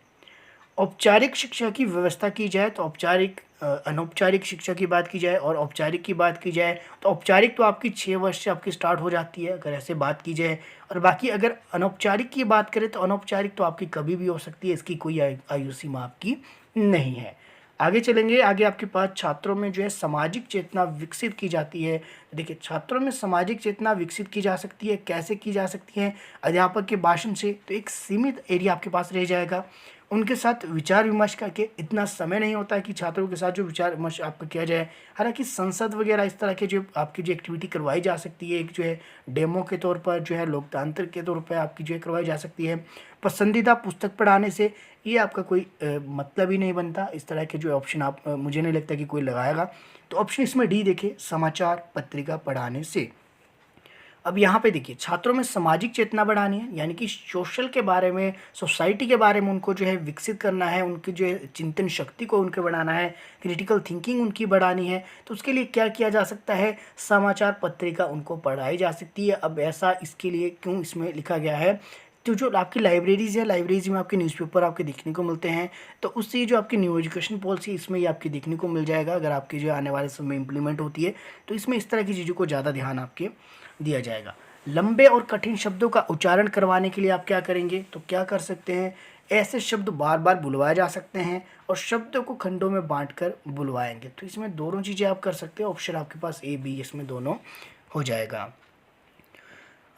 औपचारिक शिक्षा की व्यवस्था की जाए तो औपचारिक, अनौपचारिक शिक्षा की बात की जाए और औपचारिक की बात की जाए तो औपचारिक तो आपकी 6 वर्ष से आपकी स्टार्ट हो जाती है अगर ऐसे बात की जाए, और बाकी अगर अनौपचारिक की बात करें तो अनौपचारिक तो आपकी कभी भी हो सकती है, इसकी कोई आयु सीमा आपकी नहीं है। आगे चलेंगे, आगे आपके पास छात्रों में जो है सामाजिक चेतना विकसित की जाती है। देखिए, छात्रों में सामाजिक चेतना विकसित की जा सकती है, कैसे की जा सकती है? अध्यापक के भाषण से। तो एक सीमित एरिया आपके पास रह जाएगा, उनके साथ विचार विमर्श करके। इतना समय नहीं होता है कि छात्रों के साथ जो विचार विमर्श आपका किया जाए। हालांकि संसद वगैरह इस तरह के जो आपकी जो एक्टिविटी करवाई जा सकती है, एक जो है डेमो के तौर पर, जो है लोकतंत्र के तौर पर आपकी जो है करवाई जा सकती है। पसंदीदा पुस्तक पढ़ाने से ये आपका कोई मतलब ही नहीं बनता। इस तरह के जो ऑप्शन आप मुझे नहीं लगता कि कोई लगाएगा। तो ऑप्शन इसमें डी देखिए, समाचार पत्रिका पढ़ाने से। अब यहाँ पे देखिए, छात्रों में सामाजिक चेतना बढ़ानी है, यानी कि सोशल के बारे में, सोसाइटी के बारे में उनको जो है विकसित करना है, उनकी जो है चिंतन शक्ति को उनके बढ़ाना है, क्रिटिकल थिंकिंग उनकी बढ़ानी है। तो उसके लिए क्या किया जा सकता है? समाचार पत्रिका उनको पढ़ाई जा सकती है। अब ऐसा इसके लिए क्यों इसमें लिखा गया है? तो जो आपकी लाइब्रेरीज़ है, लाइब्रेरीज में आपके न्यूज़पेपर आपके देखने को मिलते हैं, तो उससे जो आपकी न्यू एजुकेशन पॉलिसी इसमें ये आपकी देखने को मिल जाएगा। अगर आपकी जो आने वाले समय में इम्प्लीमेंट होती है तो इसमें इस तरह की चीज़ों को ज़्यादा ध्यान आपके दिया जाएगा। लंबे और कठिन शब्दों का उच्चारण करवाने के लिए आप क्या करेंगे? तो क्या कर सकते हैं? ऐसे शब्द बार बार बुलवाए जा सकते हैं और शब्दों को खंडों में बांटकर बुलवाएंगे। तो इसमें दोनों चीज़ें आप कर सकते हैं। ऑप्शन आपके पास ए बी, इसमें दोनों हो जाएगा।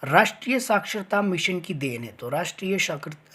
राष्ट्रीय साक्षरता मिशन की देन है, तो राष्ट्रीय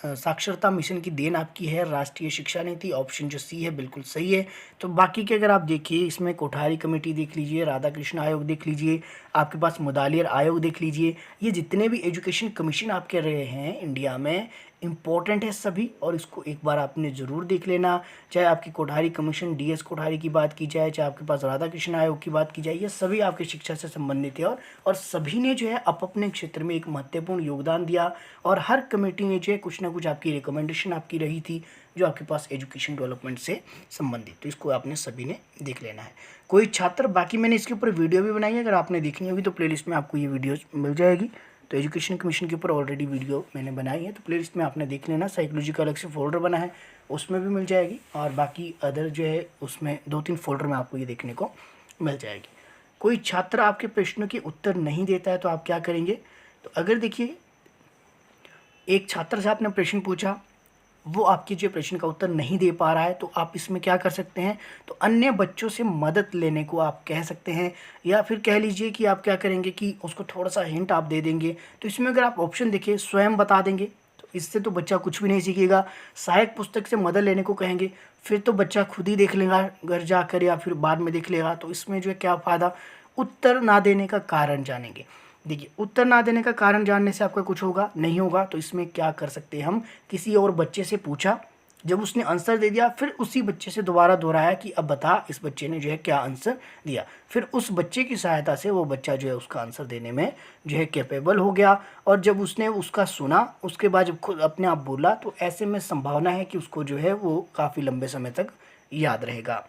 साक्षरता मिशन की देन आपकी है राष्ट्रीय शिक्षा नीति। ऑप्शन जो सी है बिल्कुल सही है। तो बाकी के अगर आप देखिए, इसमें कोठारी कमेटी देख लीजिए, राधाकृष्ण आयोग देख लीजिए, आपके पास मुदालियर आयोग देख लीजिए, ये जितने भी एजुकेशन कमीशन आप कह रहे हैं इंडिया में, इम्पोर्टेंट है सभी, और इसको एक बार आपने ज़रूर देख लेना। चाहे आपकी कोठारी कमीशन डीएस कोठारी की बात की जाए, चाहे आपके पास राधाकृष्ण आयोग की बात की जाए, ये सभी आपकी शिक्षा से संबंधित है और सभी ने जो है अपने क्षेत्र में एक महत्वपूर्ण योगदान दिया, और हर कमेटी ने जो है कुछ ना कुछ आपकी रिकमेंडेशन आपकी रही थी जो आपके पास एजुकेशन डेवलपमेंट से संबंधित। तो इसको आपने सभी ने देख लेना है। कोई छात्र, बाकी मैंने इसके ऊपर वीडियो भी बनाई है, अगर आपने देखनी होगी तो प्लेलिस्ट में आपको ये वीडियो मिल जाएगी। तो एजुकेशन कमीशन के ऊपर ऑलरेडी वीडियो मैंने बनाई है, तो प्लेलिस्ट में आपने देख लेना। साइकोलॉजी का अलग से फोल्डर बना है, उसमें भी मिल जाएगी, और बाकी अदर जो है उसमें 2-3 फोल्डर में आपको ये देखने को मिल जाएगी। कोई छात्र आपके प्रश्नों के उत्तर नहीं देता है तो आप क्या करेंगे? तो अगर देखिए, एक छात्र से आपने प्रश्न पूछा, वो आपके जो प्रश्न का उत्तर नहीं दे पा रहा है, तो आप इसमें क्या कर सकते हैं? तो अन्य बच्चों से मदद लेने को आप कह सकते हैं, या फिर कह लीजिए कि आप क्या करेंगे कि उसको थोड़ा सा हिंट आप दे देंगे। तो इसमें अगर आप ऑप्शन देखिए, स्वयं बता देंगे, तो इससे तो बच्चा कुछ भी नहीं सीखेगा। सहायक पुस्तक से मदद लेने को कहेंगे, फिर तो बच्चा खुद ही देख लेगा घर जाकर, या फिर बाद में देख लेगा। तो इसमें जो है क्या फ़ायदा? उत्तर ना देने का कारण जानेंगे। देखिए, उत्तर ना देने का कारण जानने से आपका कुछ होगा नहीं होगा। तो इसमें क्या कर सकते हैं हम? किसी और बच्चे से पूछा, जब उसने आंसर दे दिया, फिर उसी बच्चे से दोबारा दोहराया कि अब बता इस बच्चे ने जो है क्या आंसर दिया। फिर उस बच्चे की सहायता से वो बच्चा जो है उसका आंसर देने में जो है कैपेबल हो गया, और जब उसने उसका सुना, उसके बाद जब खुद अपने आप बोला, तो ऐसे में संभावना है कि उसको जो है वो काफ़ी लंबे समय तक याद रहेगा।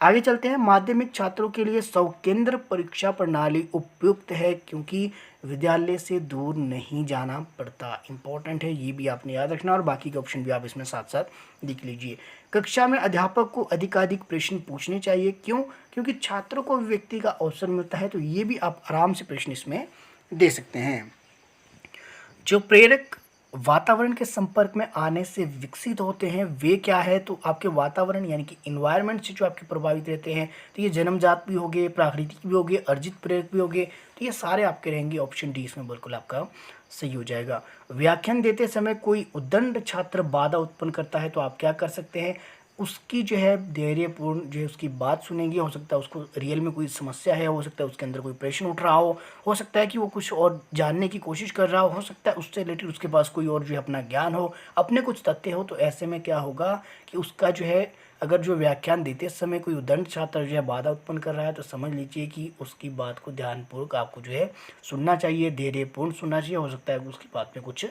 आगे चलते हैं। माध्यमिक छात्रों के लिए 100 केंद्र परीक्षा प्रणाली उपयुक्त है क्योंकि विद्यालय से दूर नहीं जाना पड़ता। इंपॉर्टेंट है, ये भी आपने याद रखना, और बाकी के ऑप्शन भी आप इसमें साथ साथ लिख लीजिए। कक्षा में अध्यापक को अधिकाधिक प्रश्न पूछने चाहिए। क्यों? क्योंकि छात्रों को व्यक्ति का अवसर मिलता है। तो ये भी आप आराम से प्रश्न इसमें दे सकते हैं। जो प्रेरक वातावरण के संपर्क में आने से विकसित होते हैं वे क्या है, तो आपके वातावरण यानी कि इन्वायरमेंट से जो आपके प्रभावित रहते हैं, तो ये जन्मजात भी होंगे, प्राकृतिक भी होंगे, अर्जित प्रेरक भी होंगे, तो ये सारे आपके रहेंगे। ऑप्शन डी इसमें बिल्कुल आपका सही हो जाएगा। व्याख्यान देते समय कोई उद्दंड छात्र बाधा उत्पन्न करता है तो आप क्या कर सकते हैं, उसकी जो है धैर्यपूर्ण जो है उसकी बात सुनेंगे। हो सकता है उसको रियल में कोई समस्या है, हो सकता है उसके अंदर कोई प्रश्न उठ रहा हो सकता है कि वो कुछ और जानने की कोशिश कर रहा हो सकता है उससे रिलेटेड उसके पास कोई और जो है अपना ज्ञान हो, अपने कुछ तथ्य हो। तो ऐसे में क्या होगा कि उसका जो है अगर जो व्याख्यान देते समय कोई उद्दंड छात्र जो है बाधा उत्पन्न कर रहा है तो समझ लीजिए कि उसकी बात को ध्यानपूर्वक आपको जो है सुनना चाहिए, धैर्यपूर्ण सुनना चाहिए। हो सकता है कि उसकी बात में कुछ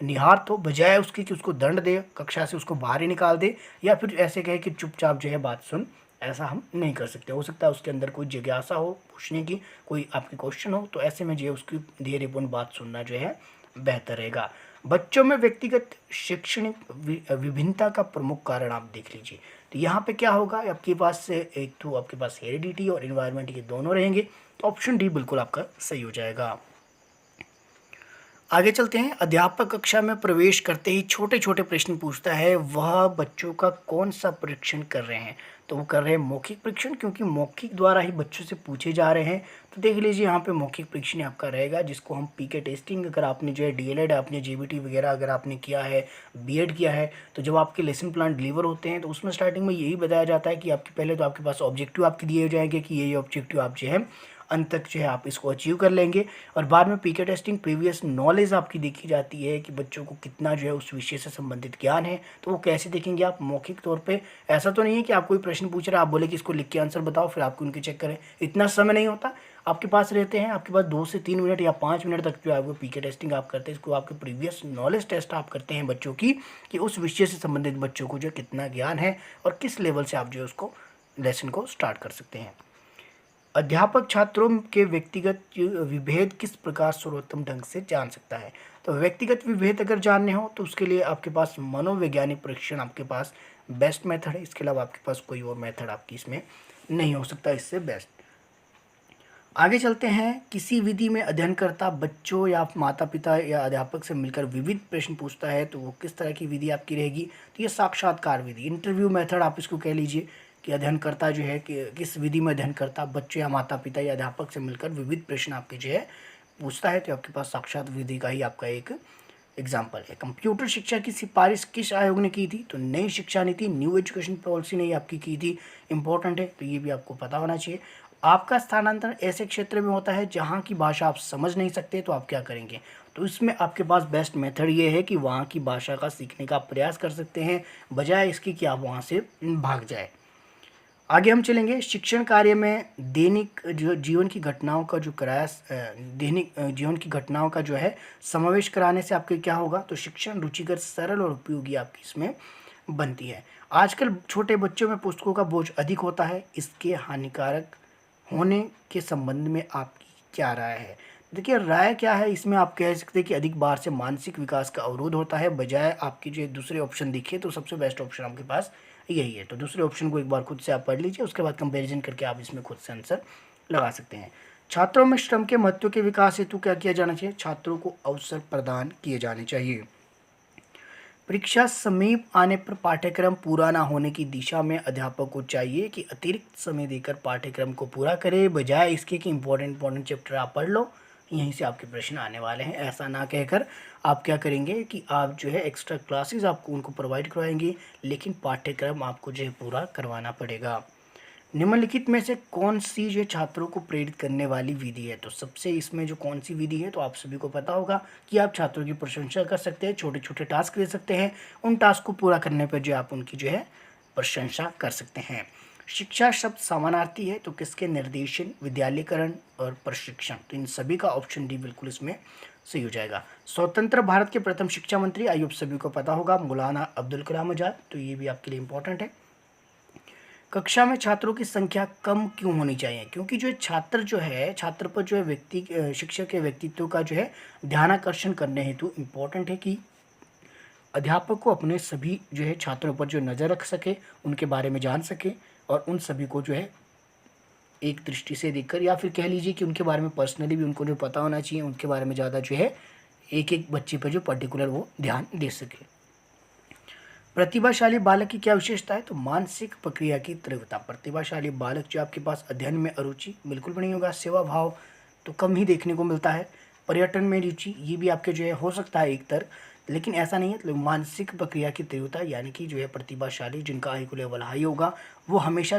निहार तो बजाय उसके कि उसको दंड दे, कक्षा से उसको बाहर ही निकाल दे, या फिर ऐसे कहे कि चुपचाप जो है बात सुन, ऐसा हम नहीं कर सकते। हो सकता है उसके अंदर कोई जिज्ञासा हो पूछने की, कोई आपके क्वेश्चन हो, तो ऐसे में जो है उसकी धैर्यपूर्ण बात सुनना जो है बेहतर रहेगा। बच्चों में व्यक्तिगत शैक्षणिक विभिन्नता का प्रमुख कारण आप देख लीजिए। तो यहाँ पे क्या होगा, आपके पास से एक तो आपके पास हेरिडिटी और इन्वायरमेंट ये दोनों रहेंगे, तो ऑप्शन डी बिल्कुल आपका सही हो जाएगा। आगे चलते हैं। अध्यापक कक्षा में प्रवेश करते ही छोटे छोटे प्रश्न पूछता है, वह बच्चों का कौन सा परीक्षण कर रहे हैं, तो वो कर रहे हैं मौखिक परीक्षण, क्योंकि मौखिक द्वारा ही बच्चों से पूछे जा रहे हैं। तो देख लीजिए यहाँ पे मौखिक परीक्षण आपका रहेगा, जिसको हम पीके टेस्टिंग, अगर आपने जो है डीएलएड, आपने जेबीटी वगैरह अगर आपने किया है, बीएड किया है, तो जब आपके लेसन प्लान डिलीवर होते हैं तो उसमें स्टार्टिंग में यही बताया जाता है कि आपके पहले तो आपके पास ऑब्जेक्टिव आपके दिए जाएंगे कि ये ऑब्जेक्टिव आप जो है अंत तक जो है आप इसको अचीव कर लेंगे। और बाद में पीके टेस्टिंग प्रीवियस नॉलेज आपकी देखी जाती है कि बच्चों को कितना जो है उस विषय से संबंधित ज्ञान है। तो वो कैसे देखेंगे आप, मौखिक तौर पे। ऐसा तो नहीं है कि आप कोई प्रश्न पूछ रहे हैं, आप बोले कि इसको लिख के आंसर बताओ, फिर आपको उनके चेक करें, इतना समय नहीं होता आपके पास रहते हैं। आपके पास 2 से 3 मिनट या 5 मिनट तक जो है आपको पीके टेस्टिंग आप करते हैं, इसको आपके प्रीवियस नॉलेज टेस्ट आप करते हैं बच्चों की, कि उस विषय से संबंधित बच्चों को जो कितना ज्ञान है और किस लेवल से आप जो है उसको लेसन को स्टार्ट कर सकते हैं। अध्यापक छात्रों के व्यक्तिगत विभेद किस प्रकार सर्वोत्तम ढंग से जान सकता है, तो व्यक्तिगत विभेद अगर जानने हो तो उसके लिए आपके पास मनोवैज्ञानिक परीक्षण आपके पास बेस्ट मेथड है। इसके अलावा आपके पास कोई और मेथड आपकी इसमें नहीं हो सकता इससे बेस्ट। आगे चलते हैं। किसी विधि में अध्ययनकर्ता बच्चों या माता पिता या अध्यापक से मिलकर विविध प्रश्न पूछता है, तो वो किस तरह की विधि आपकी रहेगी, तो ये साक्षात्कार विधि, इंटरव्यू मेथड आप इसको कह लीजिए, कि अध्ययनकर्ता जो है कि किस विधि में अध्ययनकर्ता बच्चों या माता पिता या अध्यापक से मिलकर विविध प्रश्न आपके जो है पूछता है, तो आपके पास साक्षात विधि का ही आपका एक एग्जाम्पल है। कंप्यूटर शिक्षा की सिफारिश किस आयोग ने की थी, तो नई शिक्षा नीति, न्यू एजुकेशन पॉलिसी ने आपकी की थी, इंपॉर्टेंट है, तो ये भी आपको पता होना चाहिए। आपका स्थानांतरण ऐसे क्षेत्र में होता है जहाँ की भाषा आप समझ नहीं सकते, तो आप क्या करेंगे, तो इसमें आपके पास बेस्ट मेथड ये है कि वहाँ की भाषा का सीखने का प्रयास कर सकते हैं, बजाय इसकी कि आप वहाँ से भाग जाए। आगे हम चलेंगे। शिक्षण कार्य में दैनिक जो जीवन की घटनाओं का जो दैनिक जीवन की घटनाओं का जो है समावेश कराने से आपके क्या होगा, तो शिक्षण रुचिकर, सरल और उपयोगी आपकी इसमें बनती है। आजकल छोटे बच्चों में पुस्तकों का बोझ अधिक होता है, इसके हानिकारक होने के संबंध में आपकी क्या राय है। देखिए राय क्या है, इसमें आप कह सकते हैं कि अधिक बार से मानसिक विकास का अवरोध होता है, बजाय आपकी जो दूसरे ऑप्शन दिखे तो सबसे बेस्ट ऑप्शन आपके पास यही है। तो दूसरे ऑप्शन को एक बार खुद से आप पढ़ लीजिए, उसके बाद कंपैरिजन करके आप इसमें खुद से आंसर लगा सकते हैं। छात्रों में श्रम के महत्व के विकास हेतु क्या किया जाना चाहिए, छात्रों को अवसर प्रदान किए जाने चाहिए। परीक्षा समीप आने पर पाठ्यक्रम पूरा ना होने की दिशा में अध्यापक को चाहिए कि अतिरिक्त समय देकर पाठ्यक्रम को पूरा करे, बजाय इसके कि इंपॉर्टेंट चैप्टर आप पढ़ लो, यहीं से आपके प्रश्न आने वाले हैं। ऐसा ना कहकर आप क्या करेंगे कि आप जो है एक्स्ट्रा क्लासेस आपको उनको प्रोवाइड करवाएंगे, लेकिन पाठ्यक्रम आपको जो है पूरा करवाना पड़ेगा। निम्नलिखित में से कौन सी जो छात्रों को प्रेरित करने वाली विधि है, तो सबसे इसमें जो कौन सी विधि है, तो आप सभी को पता होगा कि आप छात्रों की प्रशंसा कर सकते हैं, छोटे छोटे टास्क दे सकते हैं, उन टास्क को पूरा करने पर जो आप उनकी जो है प्रशंसा कर सकते हैं। शिक्षा शब्द समानार्थी है, तो किसके, निर्देशन, विद्यालयकरण और प्रशिक्षण, तो इन सभी का ऑप्शन डी बिल्कुल इसमें सही हो जाएगा। स्वतंत्र भारत के प्रथम शिक्षा मंत्री आइए सभी को पता होगा, मौलाना अब्दुल कलाम आजाद, तो ये भी आपके लिए इंपॉर्टेंट है। कक्षा में छात्रों की संख्या कम क्यों होनी चाहिए, क्योंकि जो छात्र जो है, छात्र पर जो है शिक्षक के व्यक्तित्व का जो है ध्यानाकर्षण करने हेतु इम्पोर्टेंट है कि अध्यापक को अपने सभी जो है छात्रों पर जो नज़र रख सके, उनके बारे में जान सके और उन सभी को जो है एक दृष्टि से देखकर, या फिर कह लीजिए कि उनके बारे में पर्सनली भी उनको जो पता होना चाहिए, उनके बारे में ज़्यादा जो है एक एक बच्चे पर जो पर्टिकुलर वो ध्यान दे सके। प्रतिभाशाली बालक की क्या विशेषता है, तो मानसिक प्रक्रिया की तीव्रता। प्रतिभाशाली बालक जो आपके पास अध्ययन में अरुचि बिल्कुल भी नहीं होगा, सेवा भाव तो कम ही देखने को मिलता है, पर्यटन में रुचि ये भी आपके जो है हो सकता है एक तरह, लेकिन ऐसा नहीं है। तो मानसिक प्रक्रिया की तीव्रता यानी कि जो है प्रतिभाशाली जिनका आईक्यू लेवल हाई होगा वो हमेशा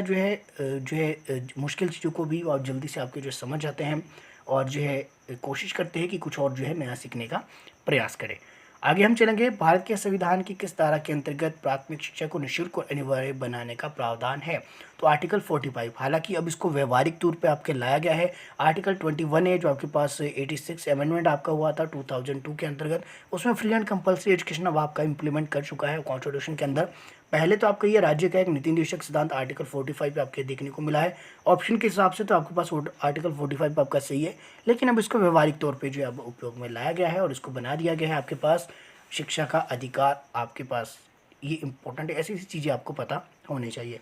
मुश्किल चीज़ों को भी और जल्दी से आपके जो समझ जाते हैं और जो है कोशिश करते हैं कि कुछ और जो है नया सीखने का प्रयास करें। आगे हम चलेंगे, भारत के संविधान की किस धारा के अंतर्गत प्राथमिक शिक्षा को निःशुल्क और अनिवार्य बनाने का प्रावधान है, तो आर्टिकल 45। हालांकि अब इसको व्यवहारिक तौर पे आपके लाया गया है। आर्टिकल 21 है जो आपके पास 86 अमेंडमेंट आपका हुआ था 2002 के अंतर्गत, उसमें फ्री एंड कंपल्सरी एजुकेशन अब आपका इंप्लीमेंट कर चुका है कॉन्स्टिट्यूशन के अंदर। पहले तो आपका ये राज्य का एक नीति निर्देशक सिद्धांत आर्टिकल 45 पे आपके देखने को मिला है। ऑप्शन के हिसाब से तो आपके पास आर्टिकल 45 आपका सही है, लेकिन अब इसको व्यवहारिक तौर पे जो है अब उपयोग में लाया गया है और इसको बना दिया गया है आपके पास शिक्षा का अधिकार आपके पास। ये इंपॉर्टेंट है, ऐसी ऐसी चीज़ें आपको पता होनी चाहिए।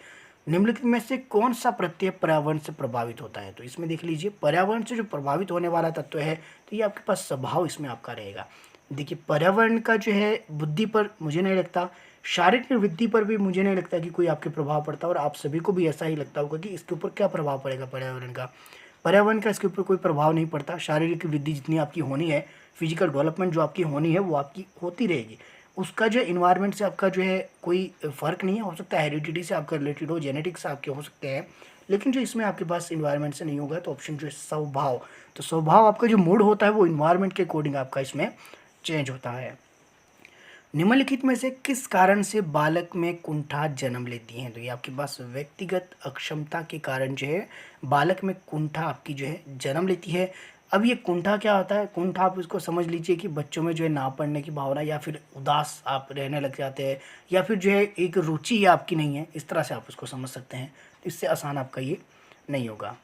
निम्नलिखित में से कौन सा प्रत्यय पर्यावरण से प्रभावित होता है, तो इसमें देख लीजिए पर्यावरण से जो प्रभावित होने वाला तत्व है तो ये आपके पास स्वभाव इसमें आपका रहेगा। देखिए पर्यावरण का जो है बुद्धि पर मुझे नहीं लगता, शारीरिक वृद्धि पर भी मुझे नहीं लगता कि कोई आपके प्रभाव पड़ता, और आप सभी को भी ऐसा ही लगता होगा कि इसके ऊपर क्या प्रभाव पड़ेगा पर्यावरण का इसके ऊपर कोई प्रभाव नहीं पड़ता। शारीरिक वृद्धि जितनी आपकी होनी है, फिजिकल डेवलपमेंट जो आपकी होनी है वो आपकी होती रहेगी, उसका जो इन्वायरमेंट से आपका जो है कोई फ़र्क नहीं है। हो सकता है हेरिडिटी से आपका रिलेटेड हो, जेनेटिक्स से आपके हो सकते हैं, लेकिन जो इसमें आपके पास इन्वायरमेंट से नहीं होगा। तो ऑप्शन जो है स्वभाव, तो स्वभाव आपका जो मूड होता है वो इन्वायरमेंट के अकॉर्डिंग आपका इसमें चेंज होता है। निम्नलिखित में से किस कारण से बालक में कुंठा जन्म लेती हैं, तो ये आपके पास व्यक्तिगत अक्षमता के कारण जो है बालक में कुंठा आपकी जो है जन्म लेती है। अब ये कुंठा क्या होता है, कुंठा आप इसको समझ लीजिए कि बच्चों में जो है ना पढ़ने की भावना या फिर उदास आप रहने लग जाते हैं या फिर जो है एक रुचि ही आपकी नहीं है, इस तरह से आप उसको समझ सकते हैं। इससे आसान आपका ये नहीं होगा।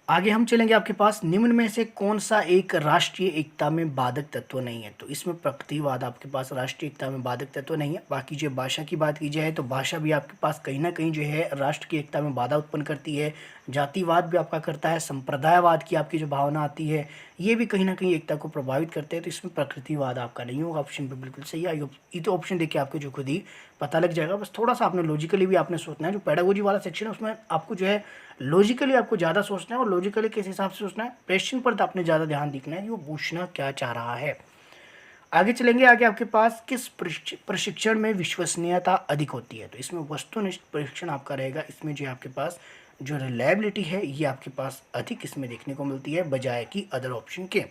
आगे हम चलेंगे, आपके पास निम्न में से कौन सा एक राष्ट्रीय एकता में बाधक तत्व नहीं है, तो इसमें प्रकृतिवाद आपके पास राष्ट्रीय एकता में बाधक तत्व नहीं है। बाकी जो भाषा की बात की जाए तो भाषा भी आपके पास कहीं ना कहीं जो है राष्ट्र की एकता में बाधा उत्पन्न करती है। जातिवाद भी आपका करता है, संप्रदायवाद की आपकी जो भावना आती है ये भी कहीं ना कहीं एकता को प्रभावित करते हैं। तो इसमें प्रकृतिवाद आपका नहीं होगा, ऑप्शन पे बिल्कुल सही है। ये तो ऑप्शन देखिए आपको जो खुद ही पता लग जाएगा, बस थोड़ा सा आपने लॉजिकली भी आपने सोचना है। जो पेडागोजी वाला सेक्शन है उसमें आपको जो है लॉजिकली आपको ज़्यादा सोचना है, और लॉजिकली किस हिसाब से सोचना है, क्वेश्चन पर तो आपने ज़्यादा ध्यान दिखना है कि वो पूछना क्या चाह रहा है। आगे चलेंगे, आगे आपके पास किस प्रशिक्षण में विश्वसनीयता अधिक होती है, तो इसमें वस्तुनिष्ठ प्रशिक्षण आपका रहेगा। इसमें जो है आपके पास जो रिलायबिलिटी है ये आपके पास अधिक इसमें देखने को मिलती है बजाय कि अदर ऑप्शन के।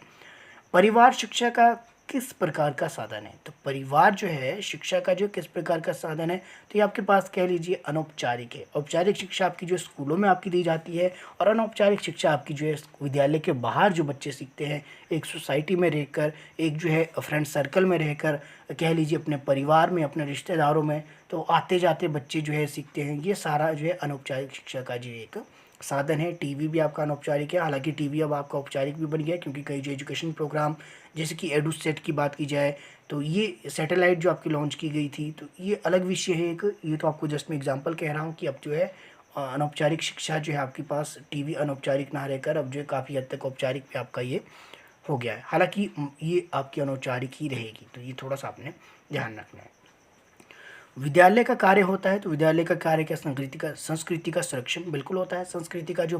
परिवार शिक्षा का किस प्रकार का साधन है, तो परिवार जो है शिक्षा का जो किस प्रकार का साधन है, तो ये आपके पास कह लीजिए अनौपचारिक है। औपचारिक शिक्षा आपकी जो स्कूलों में आपकी दी जाती है, और अनौपचारिक शिक्षा आपकी जो है विद्यालय के बाहर जो बच्चे सीखते हैं, एक सोसाइटी में रहकर, एक जो है फ्रेंड सर्कल में रहकर, कह लीजिए अपने परिवार में, अपने रिश्तेदारों में, तो आते जाते बच्चे जो है सीखते हैं। ये सारा जो है अनौपचारिक शिक्षा का जो एक साधन है। टीवी भी आपका अनौपचारिक है, हालांकि टीवी अब आपका औपचारिक भी बन गया है, क्योंकि कई जो एजुकेशन प्रोग्राम जैसे कि एडुसेट की बात की जाए तो ये सैटेलाइट जो आपकी लॉन्च की गई थी, तो ये अलग विषय है एक। ये तो आपको जस्ट मैं एग्जांपल कह रहा हूँ कि अब जो है अनौपचारिक शिक्षा जो है आपके पास टीवी अनौपचारिक ना रहकर अब जो है काफ़ी हद तक औपचारिक पे आपका ये हो गया है। हालांकि ये आपकी अनौपचारिक ही रहेगी, तो ये थोड़ा सा आपने ध्यान रखना है। विद्यालय का कार्य होता है, तो विद्यालय का कार्य क्या, संस्कृति का संरक्षण बिल्कुल होता है। संस्कृति का जो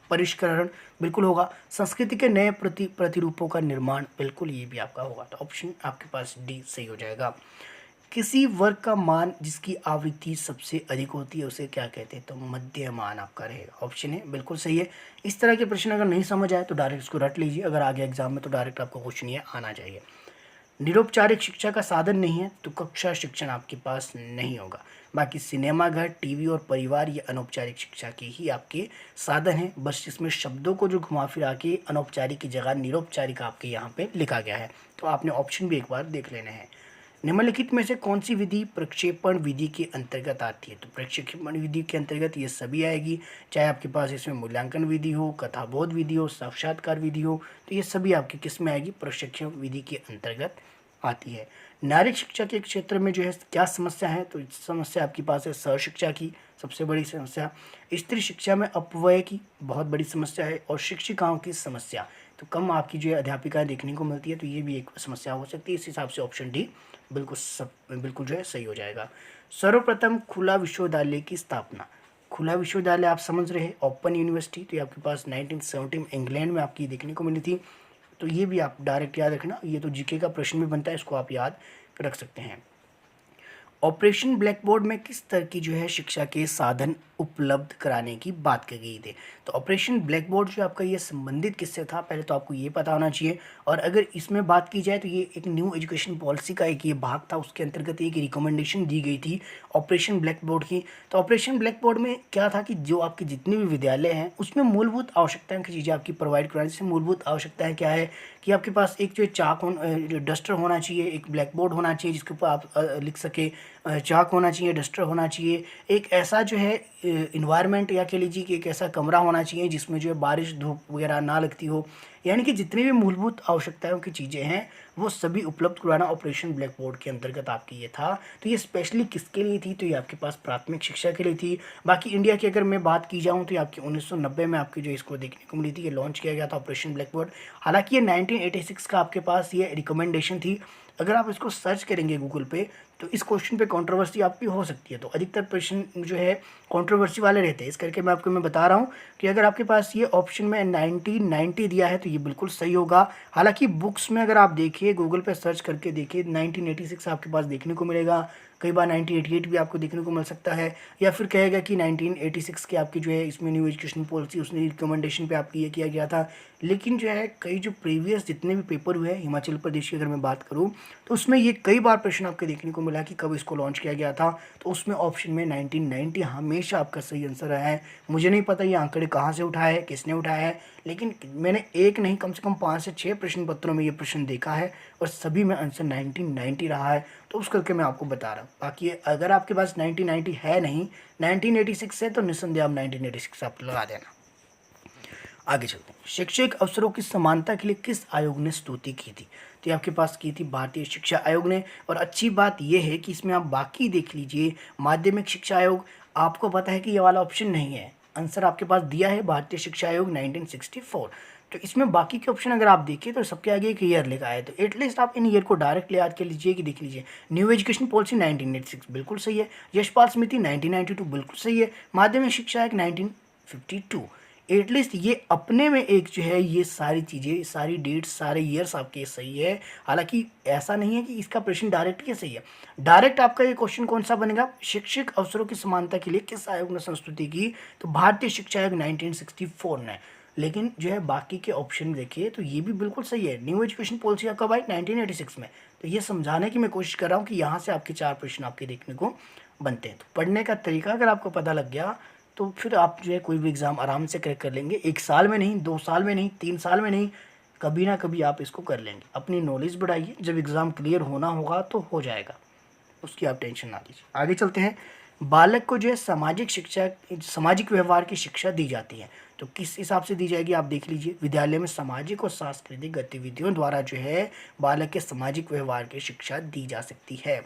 परिष्करण बिल्कुल होगा। संस्कृति के नए प्रतिरूपों का निर्माण बिल्कुल, ये भी आपका होगा। तो ऑप्शन आपके पास डी सही हो जाएगा। किसी वर्ग का मान जिसकी आवृत्ति सबसे अधिक होती है उसे क्या कहते हैं, तो मध्यमान आपका रहेगा, ऑप्शन है बिल्कुल सही है। इस तरह के प्रश्न अगर नहीं समझ आए तो डायरेक्ट इसको रट लीजिए, अगर आगे एग्जाम में तो डायरेक्ट आपको क्वेश्चन ये आना चाहिए। निरौपचारिक शिक्षा का साधन नहीं है, तो कक्षा शिक्षण आपके पास नहीं होगा। बाकी सिनेमाघर, टीवी और परिवार ये अनौपचारिक शिक्षा के ही आपके साधन हैं, बस इसमें शब्दों को जो घुमा फिरा के अनौपचारिक की जगह निरौपचारिक आपके यहाँ पे लिखा गया है। तो आपने ऑप्शन भी एक बार देख लेने हैं। निम्नलिखित में से कौन सी विधि प्रक्षेपण विधि के अंतर्गत आती है, तो प्रक्षेपण विधि के अंतर्गत ये सभी आएगी, चाहे आपके पास इसमें मूल्यांकन विधि हो, कथाबोध विधि हो, साक्षात्कार विधि हो, तो ये सभी आपके किस में आएगी, प्रशिक्षण विधि के अंतर्गत आती है। नारी शिक्षा के क्षेत्र में जो है क्या समस्या है, तो समस्या आपके पास है सहशिक्षा की, सबसे बड़ी समस्या। स्त्री शिक्षा में अपव्यय की बहुत बड़ी समस्या है, और शिक्षिकाओं की समस्या, तो कम आपकी जो है अध्यापिकाएं देखने को मिलती है, तो ये भी एक समस्या हो सकती है। इस हिसाब से ऑप्शन डी बिल्कुल जो है सही हो जाएगा। सर्वप्रथम खुला विश्वविद्यालय की स्थापना। खुला विश्वविद्यालय आप समझ रहे हैं, ओपन यूनिवर्सिटी, तो ये आपके पास 1970 में इंग्लैंड में आपकी देखने को मिली थी। तो ये भी आप डायरेक्ट याद रखना, ये तो जीके का प्रश्न भी बनता है, इसको आप याद रख सकते हैं। ऑपरेशन ब्लैक बोर्ड में किस तरह की जो है शिक्षा के साधन उपलब्ध कराने की बात की गई थी। तो ऑपरेशन ब्लैक बोर्ड जो आपका ये संबंधित किससे था, पहले तो आपको ये पता होना चाहिए। और अगर इसमें बात की जाए तो ये एक न्यू एजुकेशन पॉलिसी का एक ये भाग था, उसके अंतर्गत एक रिकमेंडेशन दी गई थी ऑपरेशन ब्लैक बोर्ड की। तो ऑपरेशन ब्लैक बोर्ड में क्या था कि जो आपके जितने भी विद्यालय हैं उसमें मूलभूत आवश्यकताएं की चीज़ें आपकी प्रोवाइड कराने। जैसे मूलभूत आवश्यकताएं क्या है कि आपके पास एक जो डस्टर होना चाहिए, एक ब्लैक बोर्ड होना चाहिए जिसके ऊपर आप लिख सके, चाक होना चाहिए, डस्टर होना चाहिए, एक ऐसा जो है इन्वायरमेंट या कह लीजिए कि एक ऐसा कमरा होना चाहिए जिसमें जो है बारिश धूप वगैरह ना लगती हो। यानी कि जितनी भी मूलभूत आवश्यकताओं की चीज़ें हैं वो सभी उपलब्ध कराना ऑपरेशन ब्लैक बोर्ड के अंतर्गत आपकी ये था। तो ये स्पेशली किसके लिए थी, तो ये आपके पास प्राथमिक शिक्षा के लिए थी। बाकी इंडिया की अगर मैं बात की जाऊँ तो ये आपकी 1990 में आपकी जो इसको देखने को मिली थी, ये लॉन्च किया गया था ऑपरेशन ब्लैक बोर्ड। हालांकि ये 1986 का आपके पास ये रिकमेंडेशन थी। अगर आप इसको सर्च करेंगे गूगल पे तो इस क्वेश्चन पे कंट्रोवर्सी आपकी हो सकती है, तो अधिकतर प्रश्न जो है कंट्रोवर्सी वाले रहते हैं। इस करके मैं बता रहा हूँ कि अगर आपके पास ये ऑप्शन में 1990 दिया है तो ये बिल्कुल सही होगा। हालांकि बुक्स में अगर आप देखिए, गूगल पे सर्च करके देखिए, 1986 आपके पास देखने को मिलेगा, कई बार 1988 भी आपको देखने को मिल सकता है, या फिर कहेगा कि 1986 के आपकी जो है इसमें न्यू एजुकेशन पॉलिसी उसने रिकमेंडेशन पे आपकी ये किया गया था। लेकिन जो है कई जो प्रीवियस जितने भी पेपर हुए हैं हिमाचल प्रदेश की अगर मैं बात करूँ तो उसमें ये कई बार प्रश्न आपके देखने को मिला कि कब इसको लॉन्च किया गया था, तो उसमें ऑप्शन में 1990 हमेशा आपका सही आंसर रहा है। मुझे नहीं पता ये आंकड़े कहाँ से उठाया है, किसने उठाया है, लेकिन मैंने एक नहीं कम से कम 5 से 6 प्रश्न पत्रों में ये प्रश्न देखा है और सभी में आंसर 1990 रहा है, तो उस करके मैं आपको बता रहा हूँ। बाकी अगर आपके पास 1990 है नहीं, 1986 है, तो निस्संदेह आप 1986 आप लगा देना। आगे चलते हैं। शैक्षिक अवसरों की समानता के लिए किस आयोग ने स्तुति की थी, तो ये आपके पास की थी भारतीय शिक्षा आयोग ने। और अच्छी बात यह है कि इसमें आप बाकी देख लीजिए, माध्यमिक शिक्षा आयोग, आपको पता है कि ये वाला ऑप्शन नहीं है, आंसर आपके पास दिया है भारतीय शिक्षा आयोग 1964। तो इसमें बाकी के ऑप्शन अगर आप देखिए तो सबके आगे एक ईयर लिखा है, तो एटलीस्ट आप इन ईयर को डायरेक्ट याद कर लीजिए कि देख लीजिए। न्यू एजुकेशन पॉलिसी 1986 बिल्कुल सही है, यशपाल समिति 1992 बिल्कुल सही है, माध्यमिक शिक्षा आयोग 1952। एटलीस्ट ये अपने में एक जो है ये सारी चीज़ें, सारी डेट्स, सारे ईयर्स आपके सही है। हालांकि ऐसा नहीं है कि इसका प्रश्न डायरेक्ट ही सही है। डायरेक्ट आपका ये क्वेश्चन कौन सा बनेगा, शैक्षिक अवसरों की समानता के लिए किस आयोग ने संस्तुति की, तो भारतीय शिक्षा आयोग 1964 ने। लेकिन जो है बाकी के ऑप्शन देखिए तो ये भी बिल्कुल सही है। न्यू एजुकेशन पॉलिसी कब आई, 1986 में। तो ये समझाने की मैं कोशिश कर रहा हूँ कि यहाँ से आपके 4 प्रश्न आपके देखने को बनते हैं। तो पढ़ने का तरीका अगर आपको पता लग गया तो फिर आप जो है कोई भी एग्ज़ाम आराम से क्रैक कर लेंगे। 1 साल में नहीं, 2 साल में नहीं, 3 साल में नहीं, कभी ना कभी आप इसको कर लेंगे। अपनी नॉलेज बढ़ाइए, जब एग्ज़ाम क्लियर होना होगा तो हो जाएगा, उसकी आप टेंशन ना लीजिए। आगे चलते हैं। बालक को जो है सामाजिक व्यवहार की शिक्षा दी जाती है, तो किस हिसाब से दी जाएगी आप देख लीजिए। विद्यालय में सामाजिक और सांस्कृतिक गतिविधियों द्वारा जो है बालक के सामाजिक व्यवहार की शिक्षा दी जा सकती है।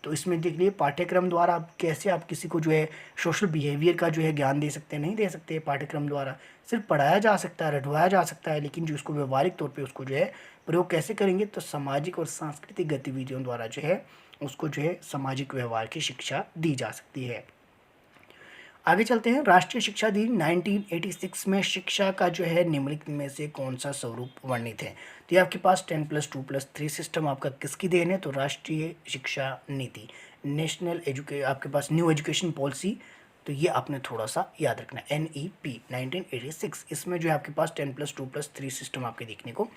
तो इसमें देख लीजिए पाठ्यक्रम द्वारा आप कैसे आप किसी को जो है सोशल बिहेवियर का जो है ज्ञान दे सकते हैं, नहीं दे सकते। पाठ्यक्रम द्वारा सिर्फ पढ़ाया जा सकता है, रटवाया जा सकता है, लेकिन जो उसको व्यवहारिक तौर पे उसको जो है प्रयोग कैसे करेंगे, तो सामाजिक और सांस्कृतिक गतिविधियों द्वारा जो है उसको जो है सामाजिक व्यवहार की शिक्षा दी जा सकती है। आगे चलते हैं। राष्ट्रीय शिक्षा नीति 1986 में शिक्षा का जो है निम्नलिखित में से कौन सा स्वरूप वर्णित है, तो ये आपके पास 10+2+3 सिस्टम आपका किसकी देन है, तो राष्ट्रीय शिक्षा नीति, आपके पास न्यू एजुकेशन पॉलिसी, तो ये आपने थोड़ा सा याद रखना, NEP 1986। इसमें जो है आपके पास 10+2+3 सिस्टम आपके देखने को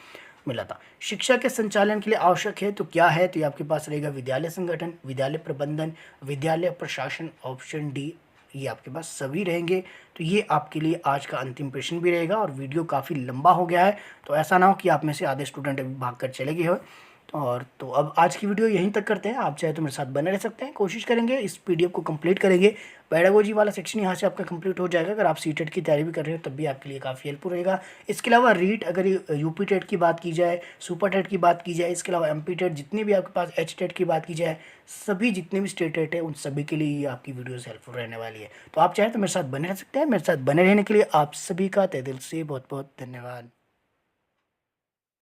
मिला था। शिक्षा के संचालन के लिए आवश्यक है तो क्या है, तो ये आपके पास रहेगा विद्यालय संगठन, विद्यालय प्रबंधन, विद्यालय प्रशासन, ऑप्शन डी, ये आपके पास सभी रहेंगे। तो ये आपके लिए आज का अंतिम प्रश्न भी रहेगा। और वीडियो काफ़ी लंबा हो गया है, तो ऐसा ना हो कि आप में से आधे स्टूडेंट अभी भाग कर चले गए हो। और तो अब आज की वीडियो यहीं तक करते हैं। आप चाहे तो मेरे साथ बने रह सकते हैं, कोशिश करेंगे इस पीडीएफ को कंप्लीट करेंगे। पेडागोजी वाला सेक्शन यहाँ से आपका कंप्लीट हो जाएगा। अगर आप सीटेट की तैयारी भी कर रहे हो तब भी आपके लिए काफ़ी हेल्पफुल रहेगा। इसके अलावा रीट, अगर यूपी टेट की बात की जाए, सुपर टेट की बात की जाए, इसके अलावा एमपी टेट, जितनी भी आपके पास एच टेट की बात की जाए, सभी जितने भी स्टेट टेट है उन सभी के लिए ये आपकी वीडियोस हेल्पफुल रहने वाली है। तो आप चाहे तो मेरे साथ बने रह सकते हैं। मेरे साथ बने रहने के लिए आप सभी का तहे दिल से बहुत बहुत धन्यवाद।